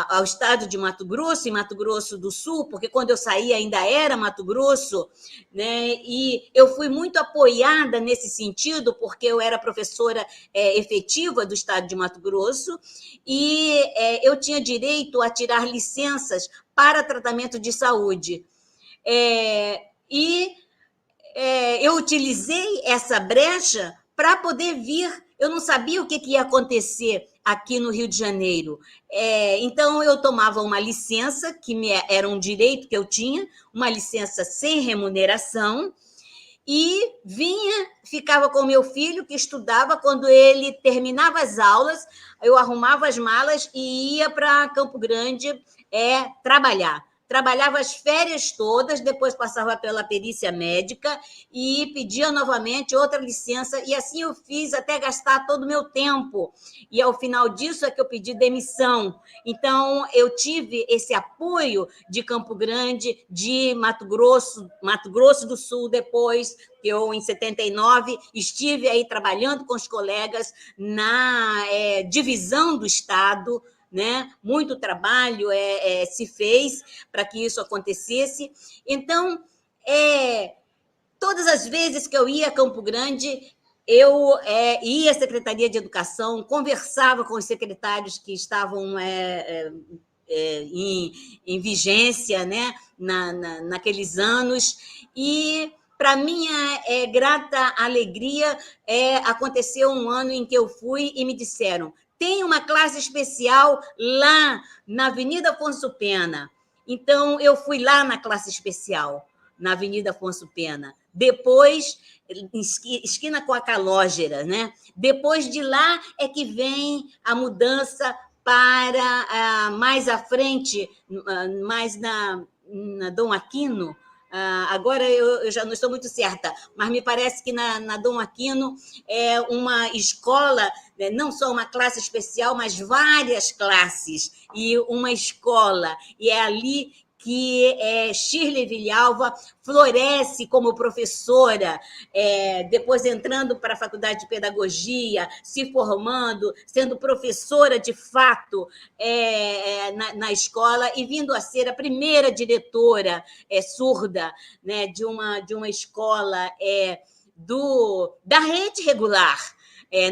ao estado de Mato Grosso e Mato Grosso do Sul, porque quando eu saí ainda era Mato Grosso, né? E eu fui muito apoiada nesse sentido, porque eu era professora efetiva do estado de Mato Grosso e eu tinha direito a tirar licenças para tratamento de saúde. Eu utilizei essa brecha para poder vir. Eu não sabia o que ia acontecer aqui no Rio de Janeiro. Então, eu tomava uma licença, que era um direito que eu tinha, uma licença sem remuneração, e ficava com meu filho, que estudava. Quando ele terminava as aulas, eu arrumava as malas e ia para Campo Grande trabalhar. Trabalhava as férias todas, depois passava pela perícia médica e pedia novamente outra licença, e assim eu fiz até gastar todo o meu tempo. E ao final disso é que eu pedi demissão. Então, eu tive esse apoio de Campo Grande, de Mato Grosso do Sul, depois que eu, em 79, estive aí trabalhando com os colegas na divisão do Estado, né? Muito trabalho se fez para que isso acontecesse. Então, todas as vezes que eu ia a Campo Grande, eu ia à Secretaria de Educação, conversava com os secretários que estavam em vigência, né? Naqueles anos, e para minha grata alegria, aconteceu um ano em que eu fui e me disseram: tem uma classe especial lá na Avenida Afonso Pena. Então, eu fui lá na classe especial, na Avenida Afonso Pena. Depois, esquina com a Calógera, né? Depois de lá é que vem a mudança para mais à frente, mais na Dom Aquino, Agora eu já não estou muito certa, mas me parece que na Dom Aquino é uma escola, né, não só uma classe especial, mas várias classes, e uma escola, e é ali que Shirley Villalva floresce como professora, depois entrando para a Faculdade de Pedagogia, se formando, sendo professora de fato na escola e vindo a ser a primeira diretora surda, né, de uma escola da rede regular.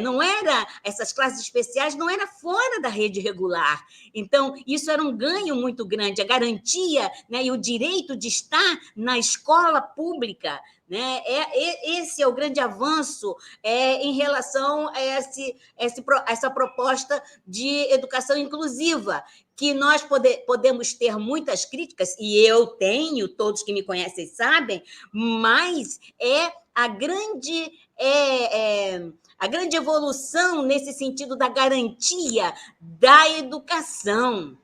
Não era, essas classes especiais não era fora da rede regular. Então, isso era um ganho muito grande, a garantia, né, e o direito de estar na escola pública. Né? Esse é o grande avanço em relação a essa proposta de educação inclusiva, que nós podemos ter muitas críticas, e eu tenho, todos que me conhecem sabem, mas a grande evolução nesse sentido da garantia da educação,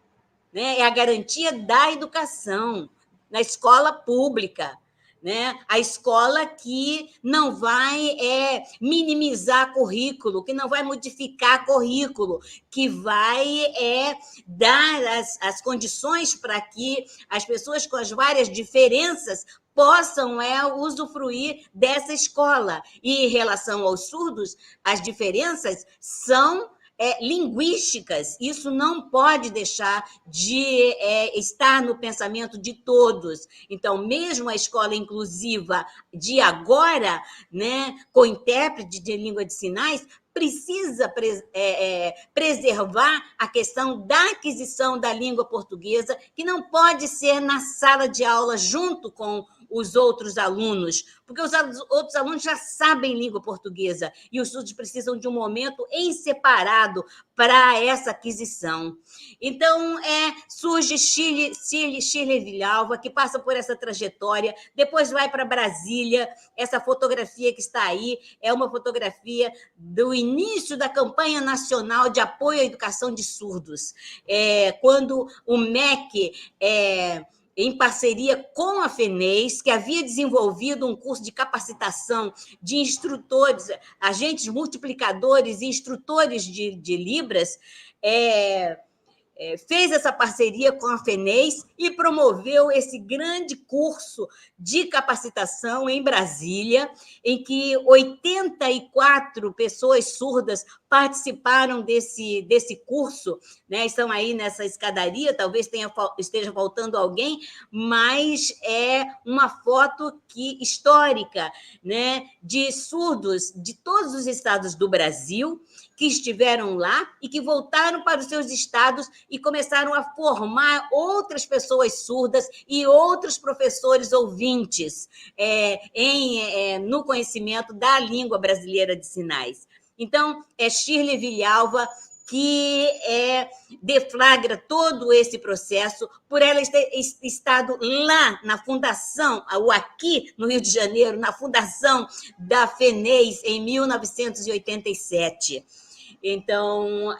né? É a garantia da educação na escola pública, né? A escola que não vai minimizar currículo, que não vai modificar currículo, que vai dar as condições para que as pessoas com as várias diferenças possam usufruir dessa escola. E em relação aos surdos, as diferenças são linguísticas. Isso não pode deixar de estar no pensamento de todos. Então, mesmo a escola inclusiva de agora, né, com intérprete de língua de sinais, precisa preservar a questão da aquisição da língua portuguesa, que não pode ser na sala de aula junto com os outros alunos, porque os outros alunos já sabem língua portuguesa e os surdos precisam de um momento em separado para essa aquisição. Então, surge Shirley Villalva, que passa por essa trajetória, depois vai para Brasília. Essa fotografia que está aí é uma fotografia do início da campanha nacional de apoio à educação de surdos, quando o MEC em parceria com a FENES, que havia desenvolvido um curso de capacitação de instrutores, agentes multiplicadores e instrutores de Libras, fez essa parceria com a FENES e promoveu esse grande curso de capacitação em Brasília, em que 84 pessoas surdas participaram desse curso, né? Estão aí nessa escadaria, talvez esteja faltando alguém, mas é uma foto histórica, né? De surdos de todos os estados do Brasil, que estiveram lá e que voltaram para os seus estados e começaram a formar outras pessoas surdas e outros professores ouvintes no conhecimento da língua brasileira de sinais. Então, é Shirley Villalva que deflagra todo esse processo, por ela ter estado lá na fundação, ou aqui no Rio de Janeiro, na fundação da FENES, em 1987. Então,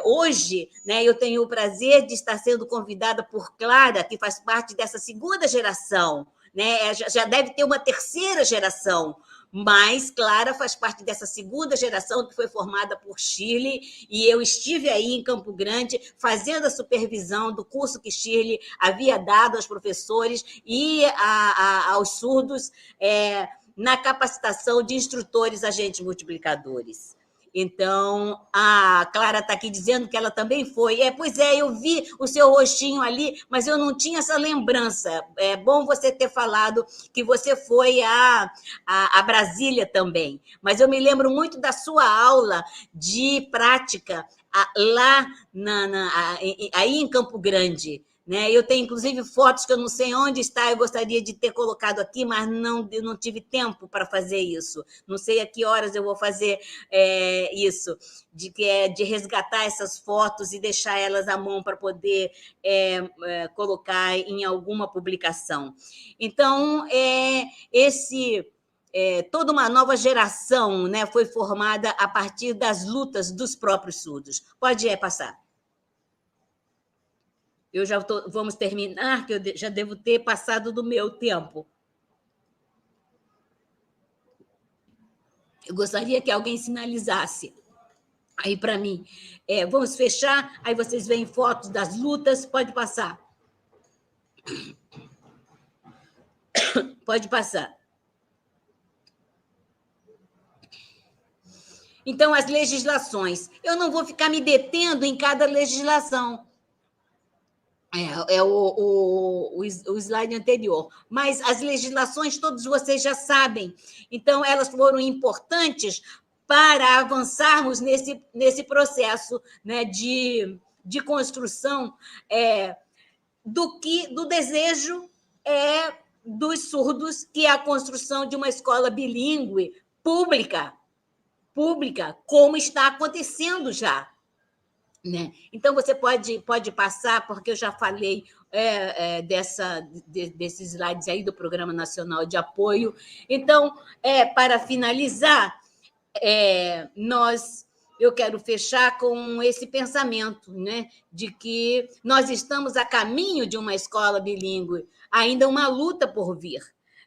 hoje, né, eu tenho o prazer de estar sendo convidada por Clara, que faz parte dessa segunda geração, né? Já deve ter uma terceira geração, mas Clara faz parte dessa segunda geração que foi formada por Shirley, e eu estive aí em Campo Grande fazendo a supervisão do curso que Shirley havia dado aos professores e aos surdos na capacitação de instrutores agentes multiplicadores. Então, a Clara está aqui dizendo que ela também foi. Pois eu vi o seu rostinho ali, mas eu não tinha essa lembrança. É bom você ter falado que você foi a Brasília também. Mas eu me lembro muito da sua aula de prática lá aí em Campo Grande. Né? Eu tenho, inclusive, fotos que eu não sei onde está, eu gostaria de ter colocado aqui, mas eu não tive tempo para fazer isso. Não sei a que horas eu vou fazer isso, de resgatar essas fotos e deixar elas à mão para poder colocar em alguma publicação. Então, toda uma nova geração, né, foi formada a partir das lutas dos próprios surdos. Pode passar. vamos terminar, que eu já devo ter passado do meu tempo. Eu gostaria que alguém sinalizasse aí para mim. Vamos fechar, aí vocês veem fotos das lutas, pode passar. Pode passar. Então, as legislações. Eu não vou ficar me detendo em cada legislação. O slide anterior. Mas as legislações, todos vocês já sabem. Então, elas foram importantes para avançarmos nesse processo, né, de construção do desejo dos surdos, que é a construção de uma escola bilíngue pública, como está acontecendo já. Né? Então, você pode passar, porque eu já falei desses slides aí do Programa Nacional de Apoio. Então, para finalizar, eu quero fechar com esse pensamento, né, de que nós estamos a caminho de uma escola bilíngue, ainda uma luta por vir.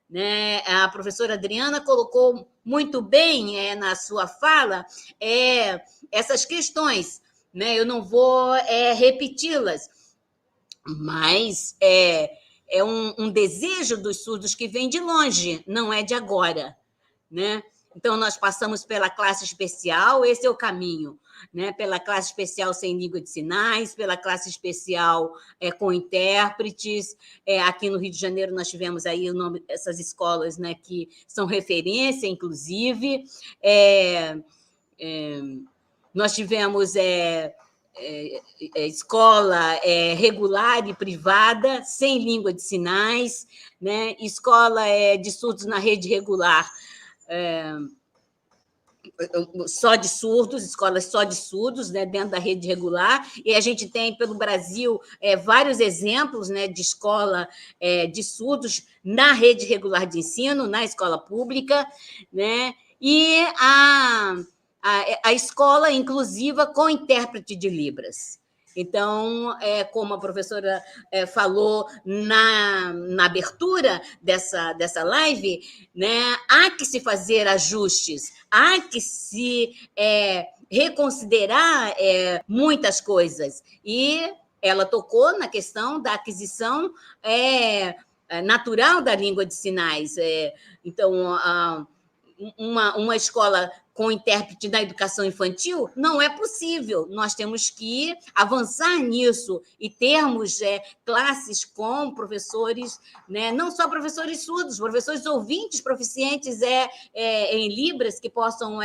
Né? A professora Adriana colocou muito bem na sua fala essas questões. Né? Eu não vou repeti-las, mas é um desejo dos surdos que vem de longe, não é de agora. Né? Então, nós passamos pela classe especial, esse é o caminho, né? Pela classe especial sem língua de sinais, pela classe especial com intérpretes. Aqui no Rio de Janeiro, nós tivemos aí essas escolas, né, que são referência, inclusive. Nós tivemos escola regular e privada, sem língua de sinais, né? Escola de surdos na rede regular, só de surdos, escolas só de surdos, né, dentro da rede regular, e a gente tem, pelo Brasil, vários exemplos, né, de escola de surdos na rede regular de ensino, na escola pública, né, e a escola inclusiva com intérprete de Libras. Então, como a professora falou na abertura dessa live, né, há que se fazer ajustes, há que se reconsiderar muitas coisas. E ela tocou na questão da aquisição natural da língua de sinais. Então, uma escola com intérprete da educação infantil não é possível. Nós temos que avançar nisso e termos classes com professores, né, não só professores surdos, professores ouvintes proficientes em Libras, que possam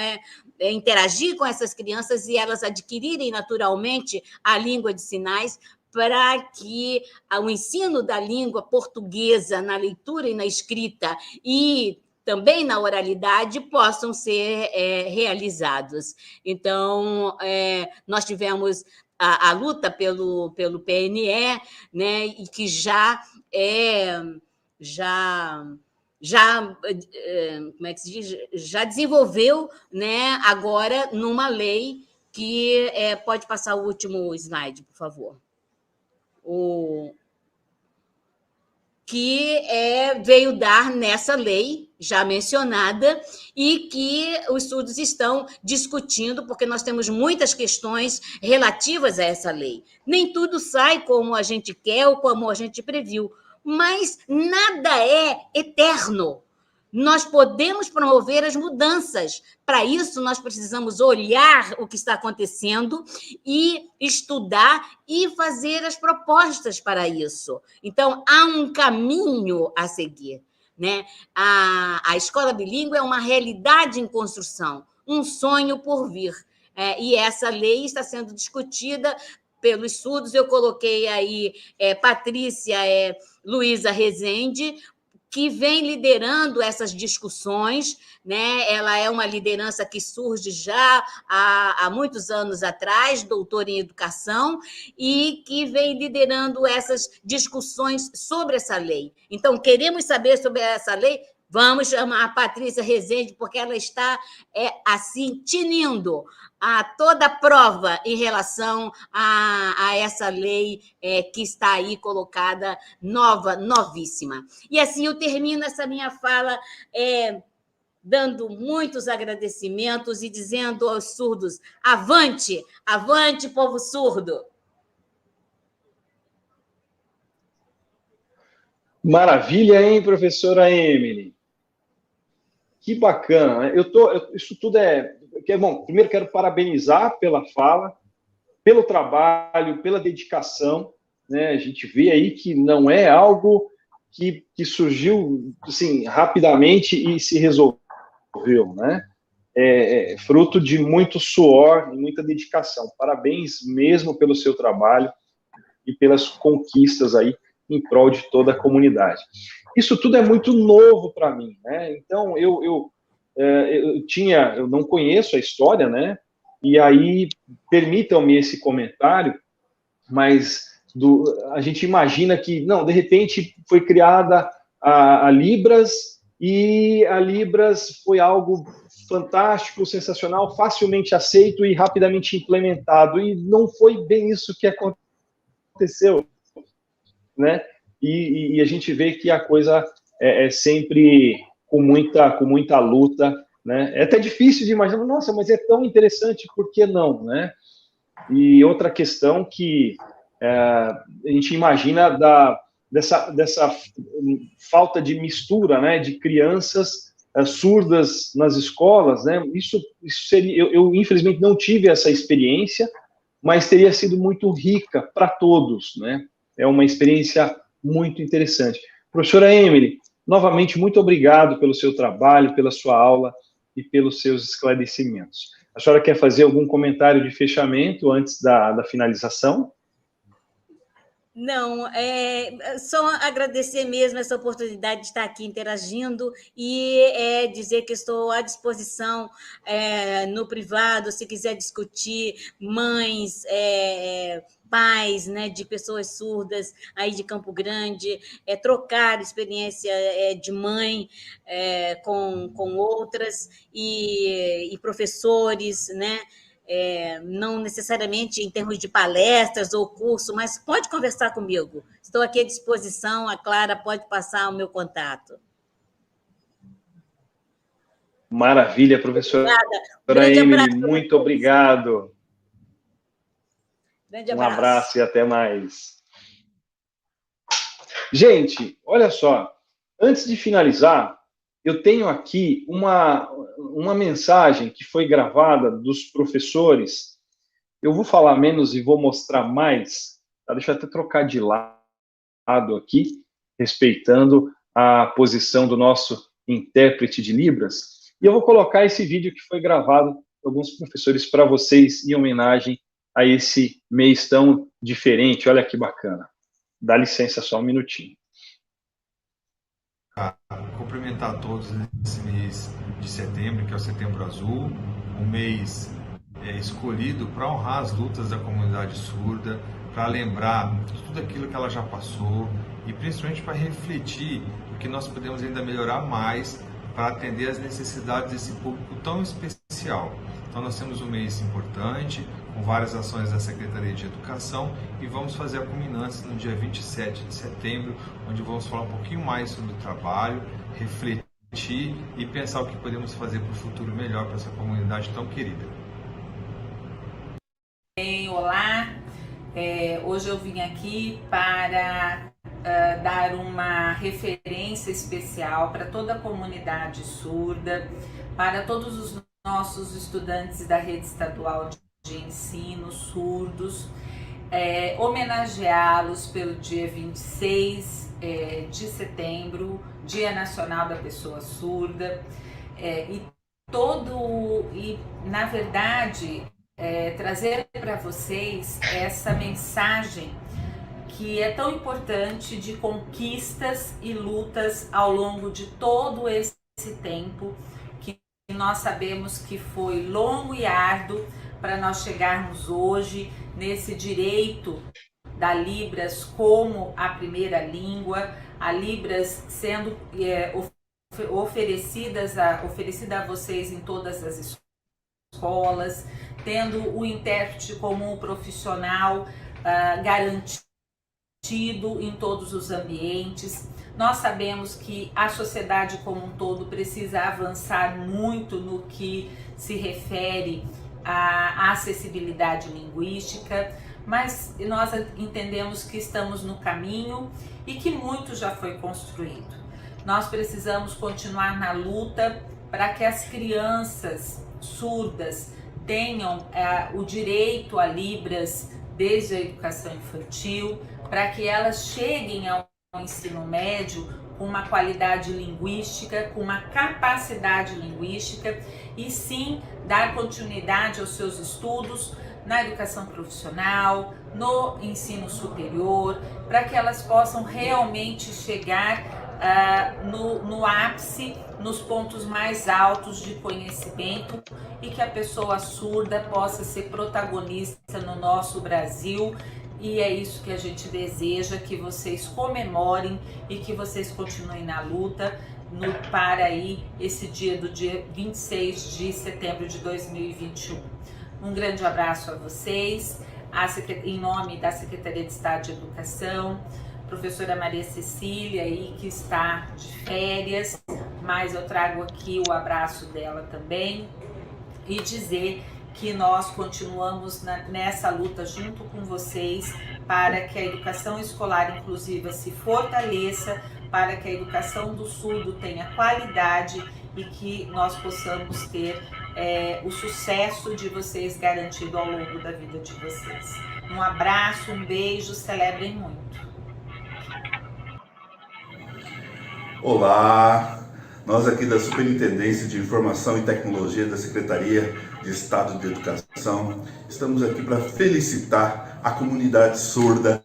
interagir com essas crianças e elas adquirirem naturalmente a língua de sinais, para que o ensino da língua portuguesa na leitura e na escrita e também na oralidade, possam ser realizados. Então, nós tivemos a luta pelo PNE, né, e que já como é que se diz? Já desenvolveu, né, agora numa lei que pode passar o último slide, por favor. Que veio dar nessa lei já mencionada e que os surdos estão discutindo, porque nós temos muitas questões relativas a essa lei. Nem tudo sai como a gente quer ou como a gente previu, mas nada é eterno. Nós podemos promover as mudanças. Para isso, nós precisamos olhar o que está acontecendo e estudar e fazer as propostas para isso. Então, há um caminho a seguir. Né? A escola bilíngue é uma realidade em construção, um sonho por vir. E essa lei está sendo discutida pelos surdos. Eu coloquei aí Patrícia Luísa Rezende, que vem liderando essas discussões, né? Ela é uma liderança que surge já há muitos anos atrás, doutora em educação, e que vem liderando essas discussões sobre essa lei. Então, queremos saber sobre essa lei? Vamos chamar a Patrícia Rezende, porque ela está, assim, tinindo a toda prova em relação a essa lei que está aí colocada, novíssima. E assim eu termino essa minha fala dando muitos agradecimentos e dizendo aos surdos: avante, avante, povo surdo! Maravilha, hein, professora Emily? Que bacana, né? Isso tudo bom. Primeiro, quero parabenizar pela fala, pelo trabalho, pela dedicação, né? A gente vê aí que não é algo que surgiu assim, rapidamente e se resolveu, né? É fruto de muito suor e muita dedicação. Parabéns mesmo pelo seu trabalho e pelas conquistas aí em prol de toda a comunidade. Isso tudo é muito novo para mim, né? Então, eu não conheço a história, né? E aí, permitam-me esse comentário, mas a gente imagina que, não, de repente foi criada a Libras, e a Libras foi algo fantástico, sensacional, facilmente aceito e rapidamente implementado, e não foi bem isso que aconteceu, né? E a gente vê que a coisa é sempre com muita luta, né? É até difícil de imaginar, nossa, mas é tão interessante, por que não, né? E outra questão que a gente imagina dessa falta de mistura, né, de crianças surdas nas escolas, né? Isso seria, eu infelizmente não tive essa experiência, mas teria sido muito rica para todos, né? É uma experiência muito interessante. Professora Emily, novamente, muito obrigado pelo seu trabalho, pela sua aula e pelos seus esclarecimentos. A senhora quer fazer algum comentário de fechamento antes da finalização? Não, só agradecer mesmo essa oportunidade de estar aqui interagindo e dizer que estou à disposição no privado, se quiser discutir, mães, pais, né, de pessoas surdas aí de Campo Grande, trocar experiência de mãe com outras e professores, né? Não necessariamente em termos de palestras ou curso, mas pode conversar comigo. Estou aqui à disposição, a Clara pode passar o meu contato. Maravilha, professora Emily, muito obrigado. Grande abraço. Um abraço e até mais. Gente, olha só, antes de finalizar, eu tenho aqui uma mensagem que foi gravada dos professores. Eu vou falar menos e vou mostrar mais. Tá? Deixa eu até trocar de lado aqui, respeitando a posição do nosso intérprete de Libras. E eu vou colocar esse vídeo que foi gravado por alguns professores para vocês em homenagem a esse mês tão diferente. Olha que bacana. Dá licença só um minutinho. Cumprimentar a todos nesse mês de setembro, que é o Setembro Azul, um mês escolhido para honrar as lutas da comunidade surda, para lembrar de tudo aquilo que ela já passou e principalmente para refletir o que nós podemos ainda melhorar mais para atender às necessidades desse público tão especial. Então nós temos um mês importante, com várias ações da Secretaria de Educação, e vamos fazer a culminância no dia 27 de setembro, onde vamos falar um pouquinho mais sobre o trabalho, refletir e pensar o que podemos fazer para o futuro melhor para essa comunidade tão querida. Olá, hoje eu vim aqui para dar uma referência especial para toda a comunidade surda, para todos os nossos estudantes da rede estadual de ensino surdos, homenageá-los pelo dia 26 de setembro, Dia Nacional da Pessoa Surda, e na verdade trazer para vocês essa mensagem que é tão importante de conquistas e lutas ao longo de todo esse tempo, que nós sabemos que foi longo e árduo para nós chegarmos hoje nesse direito da Libras como a primeira língua, a Libras sendo oferecida a vocês em todas as escolas, tendo o intérprete como um profissional garantido em todos os ambientes. Nós sabemos que a sociedade como um todo precisa avançar muito no que se refere à acessibilidade linguística, mas nós entendemos que estamos no caminho e que muito já foi construído. Nós precisamos continuar na luta para que as crianças surdas tenham o direito a Libras desde a educação infantil, para que elas cheguem ao ensino médio com uma qualidade linguística, com uma capacidade linguística e sim dar continuidade aos seus estudos na educação profissional, no ensino superior, para que elas possam realmente chegar no ápice, nos pontos mais altos de conhecimento e que a pessoa surda possa ser protagonista no nosso Brasil. E é isso que a gente deseja, que vocês comemorem e que vocês continuem na luta para aí esse dia do dia 26 de setembro de 2021. Um grande abraço a vocês, em nome da Secretaria de Estado de Educação, professora Maria Cecília aí que está de férias, mas eu trago aqui o abraço dela também e dizer que nós continuamos nessa luta junto com vocês para que a educação escolar inclusiva se fortaleça, para que a educação do surdo tenha qualidade e que nós possamos ter o sucesso de vocês garantido ao longo da vida de vocês. Um abraço, um beijo, celebrem muito. Olá, nós aqui da Superintendência de Informação e Tecnologia da Secretaria de Estado de Educação estamos aqui para felicitar a comunidade surda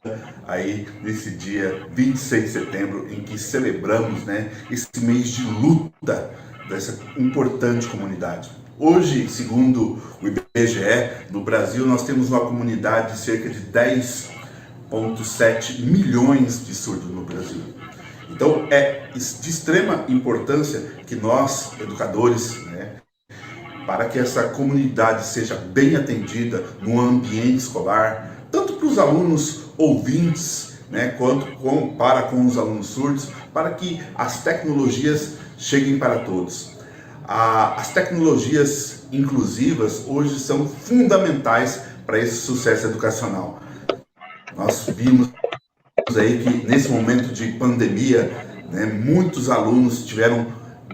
aí nesse dia 26 de setembro em que celebramos, esse mês de luta dessa importante comunidade. Hoje, segundo o IBGE, no Brasil nós temos uma comunidade de cerca de 10,7 milhões de surdos no Brasil. Então é de extrema importância que nós, educadores, para que essa comunidade seja bem atendida no ambiente escolar, tanto para os alunos ouvintes, quanto para com os alunos surdos, para que as tecnologias cheguem para todos. As tecnologias inclusivas hoje são fundamentais para esse sucesso educacional. Nós vimos aí que nesse momento de pandemia, muitos alunos tiveram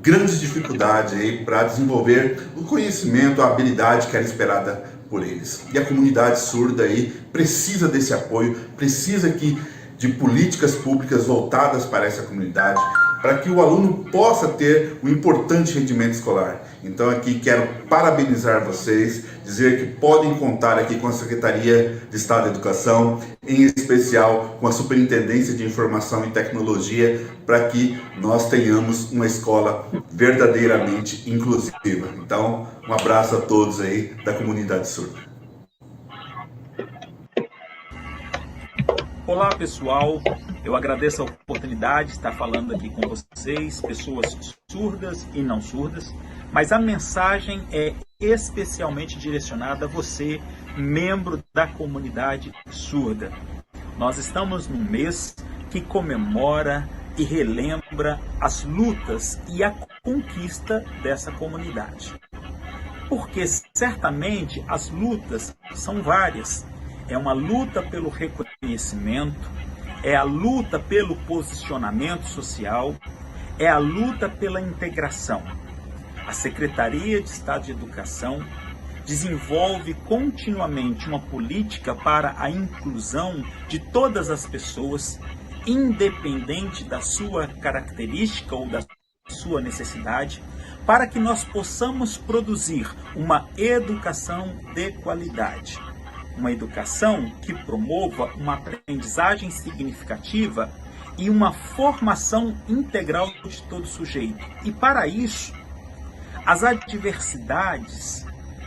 grandes dificuldades aí para desenvolver o conhecimento, a habilidade que era esperada por eles. E a comunidade surda aí precisa desse apoio, precisa de políticas públicas voltadas para essa comunidade, para que o aluno possa ter um importante rendimento escolar. Então aqui quero parabenizar vocês, dizer que podem contar aqui com a Secretaria de Estado de Educação, em especial com a Superintendência de Informação e Tecnologia, para que nós tenhamos uma escola verdadeiramente inclusiva. Então, um abraço a todos aí da comunidade surda. Olá pessoal, eu agradeço a oportunidade de estar falando aqui com vocês, pessoas surdas e não surdas, mas a mensagem é especialmente direcionada a você, membro da comunidade surda. Nós estamos num mês que comemora e relembra as lutas e a conquista dessa comunidade. Porque certamente as lutas são várias. É uma luta pelo reconhecimento, é a luta pelo posicionamento social, é a luta pela integração. A Secretaria de Estado de Educação desenvolve continuamente uma política para a inclusão de todas as pessoas, independente da sua característica ou da sua necessidade, para que nós possamos produzir uma educação de qualidade. Uma educação que promova uma aprendizagem significativa e uma formação integral de todo sujeito. E para isso, as adversidades,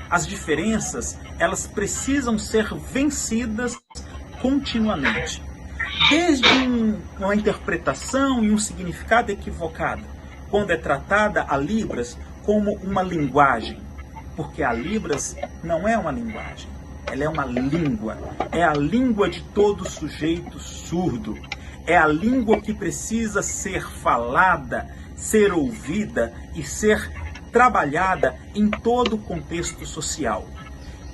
as diferenças, elas precisam ser vencidas continuamente. Desde uma interpretação e um significado equivocado, quando é tratada a Libras como uma linguagem, porque a Libras não é uma linguagem, ela é uma língua, é a língua de todo sujeito surdo, é a língua que precisa ser falada, ser ouvida e ser trabalhada em todo o contexto social.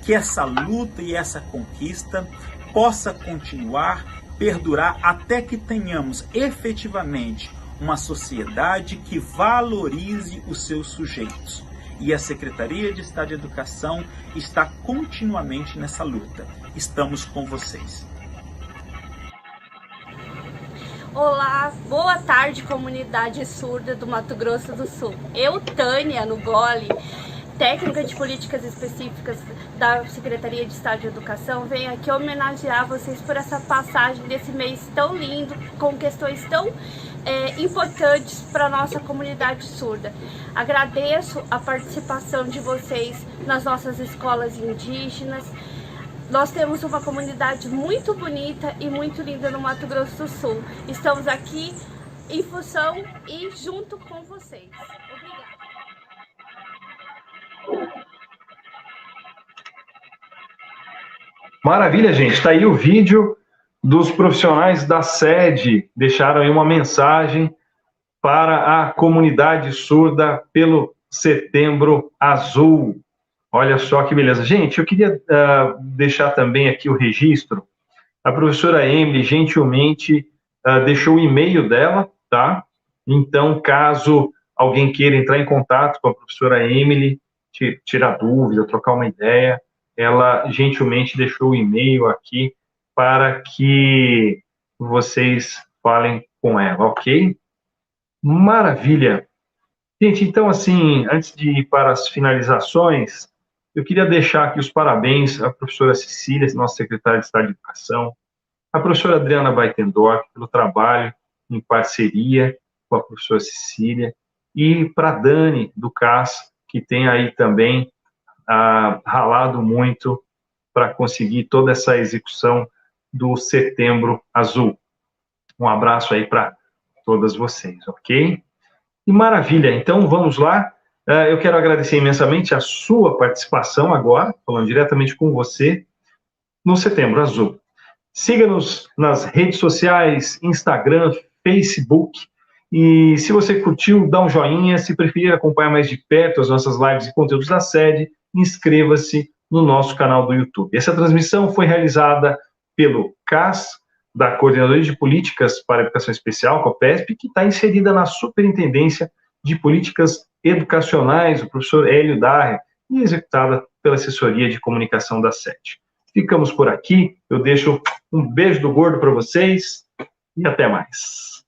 Que essa luta e essa conquista possa continuar, perdurar, até que tenhamos efetivamente uma sociedade que valorize os seus sujeitos. E a Secretaria de Estado de Educação está continuamente nessa luta. Estamos com vocês. Olá, boa tarde, comunidade surda do Mato Grosso do Sul. Eu, Tânia Nugoli, técnica de políticas específicas da Secretaria de Estado de Educação, venho aqui homenagear vocês por essa passagem desse mês tão lindo, com questões tão importantes para a nossa comunidade surda. Agradeço a participação de vocês nas nossas escolas indígenas. Nós temos uma comunidade muito bonita e muito linda no Mato Grosso do Sul. Estamos aqui em função e junto com vocês. Obrigada. Maravilha, gente. Está aí o vídeo dos profissionais da sede. Deixaram aí uma mensagem para a comunidade surda pelo Setembro Azul. Olha só que beleza. Gente, eu queria deixar também aqui o registro. A professora Emily gentilmente deixou o e-mail dela, tá? Então, caso alguém queira entrar em contato com a professora Emily, tirar dúvida, trocar uma ideia, ela gentilmente deixou o e-mail aqui para que vocês falem com ela, ok? Maravilha. Gente, então, assim, antes de ir para as finalizações, eu queria deixar aqui os parabéns à professora Cecília, nossa secretária de Estado de Educação, à professora Adriana Baitendorf, pelo trabalho em parceria com a professora Cecília, e para a Dani, do CAS, que tem aí também ralado muito para conseguir toda essa execução do Setembro Azul. Um abraço aí para todas vocês, ok? E maravilha, então vamos lá. Eu quero agradecer imensamente a sua participação agora, falando diretamente com você, no Setembro Azul. Siga-nos nas redes sociais, Instagram, Facebook, e se você curtiu, dá um joinha. Se preferir acompanhar mais de perto as nossas lives e conteúdos da sede, inscreva-se no nosso canal do YouTube. Essa transmissão foi realizada pelo CAS, da Coordenadoria de Políticas para a Educação Especial, COPESP, que está inserida na Superintendência de Políticas Educacionais, o professor Hélio Darre, e executada pela Assessoria de Comunicação da sede. Ficamos por aqui, eu deixo um beijo do gordo para vocês e até mais.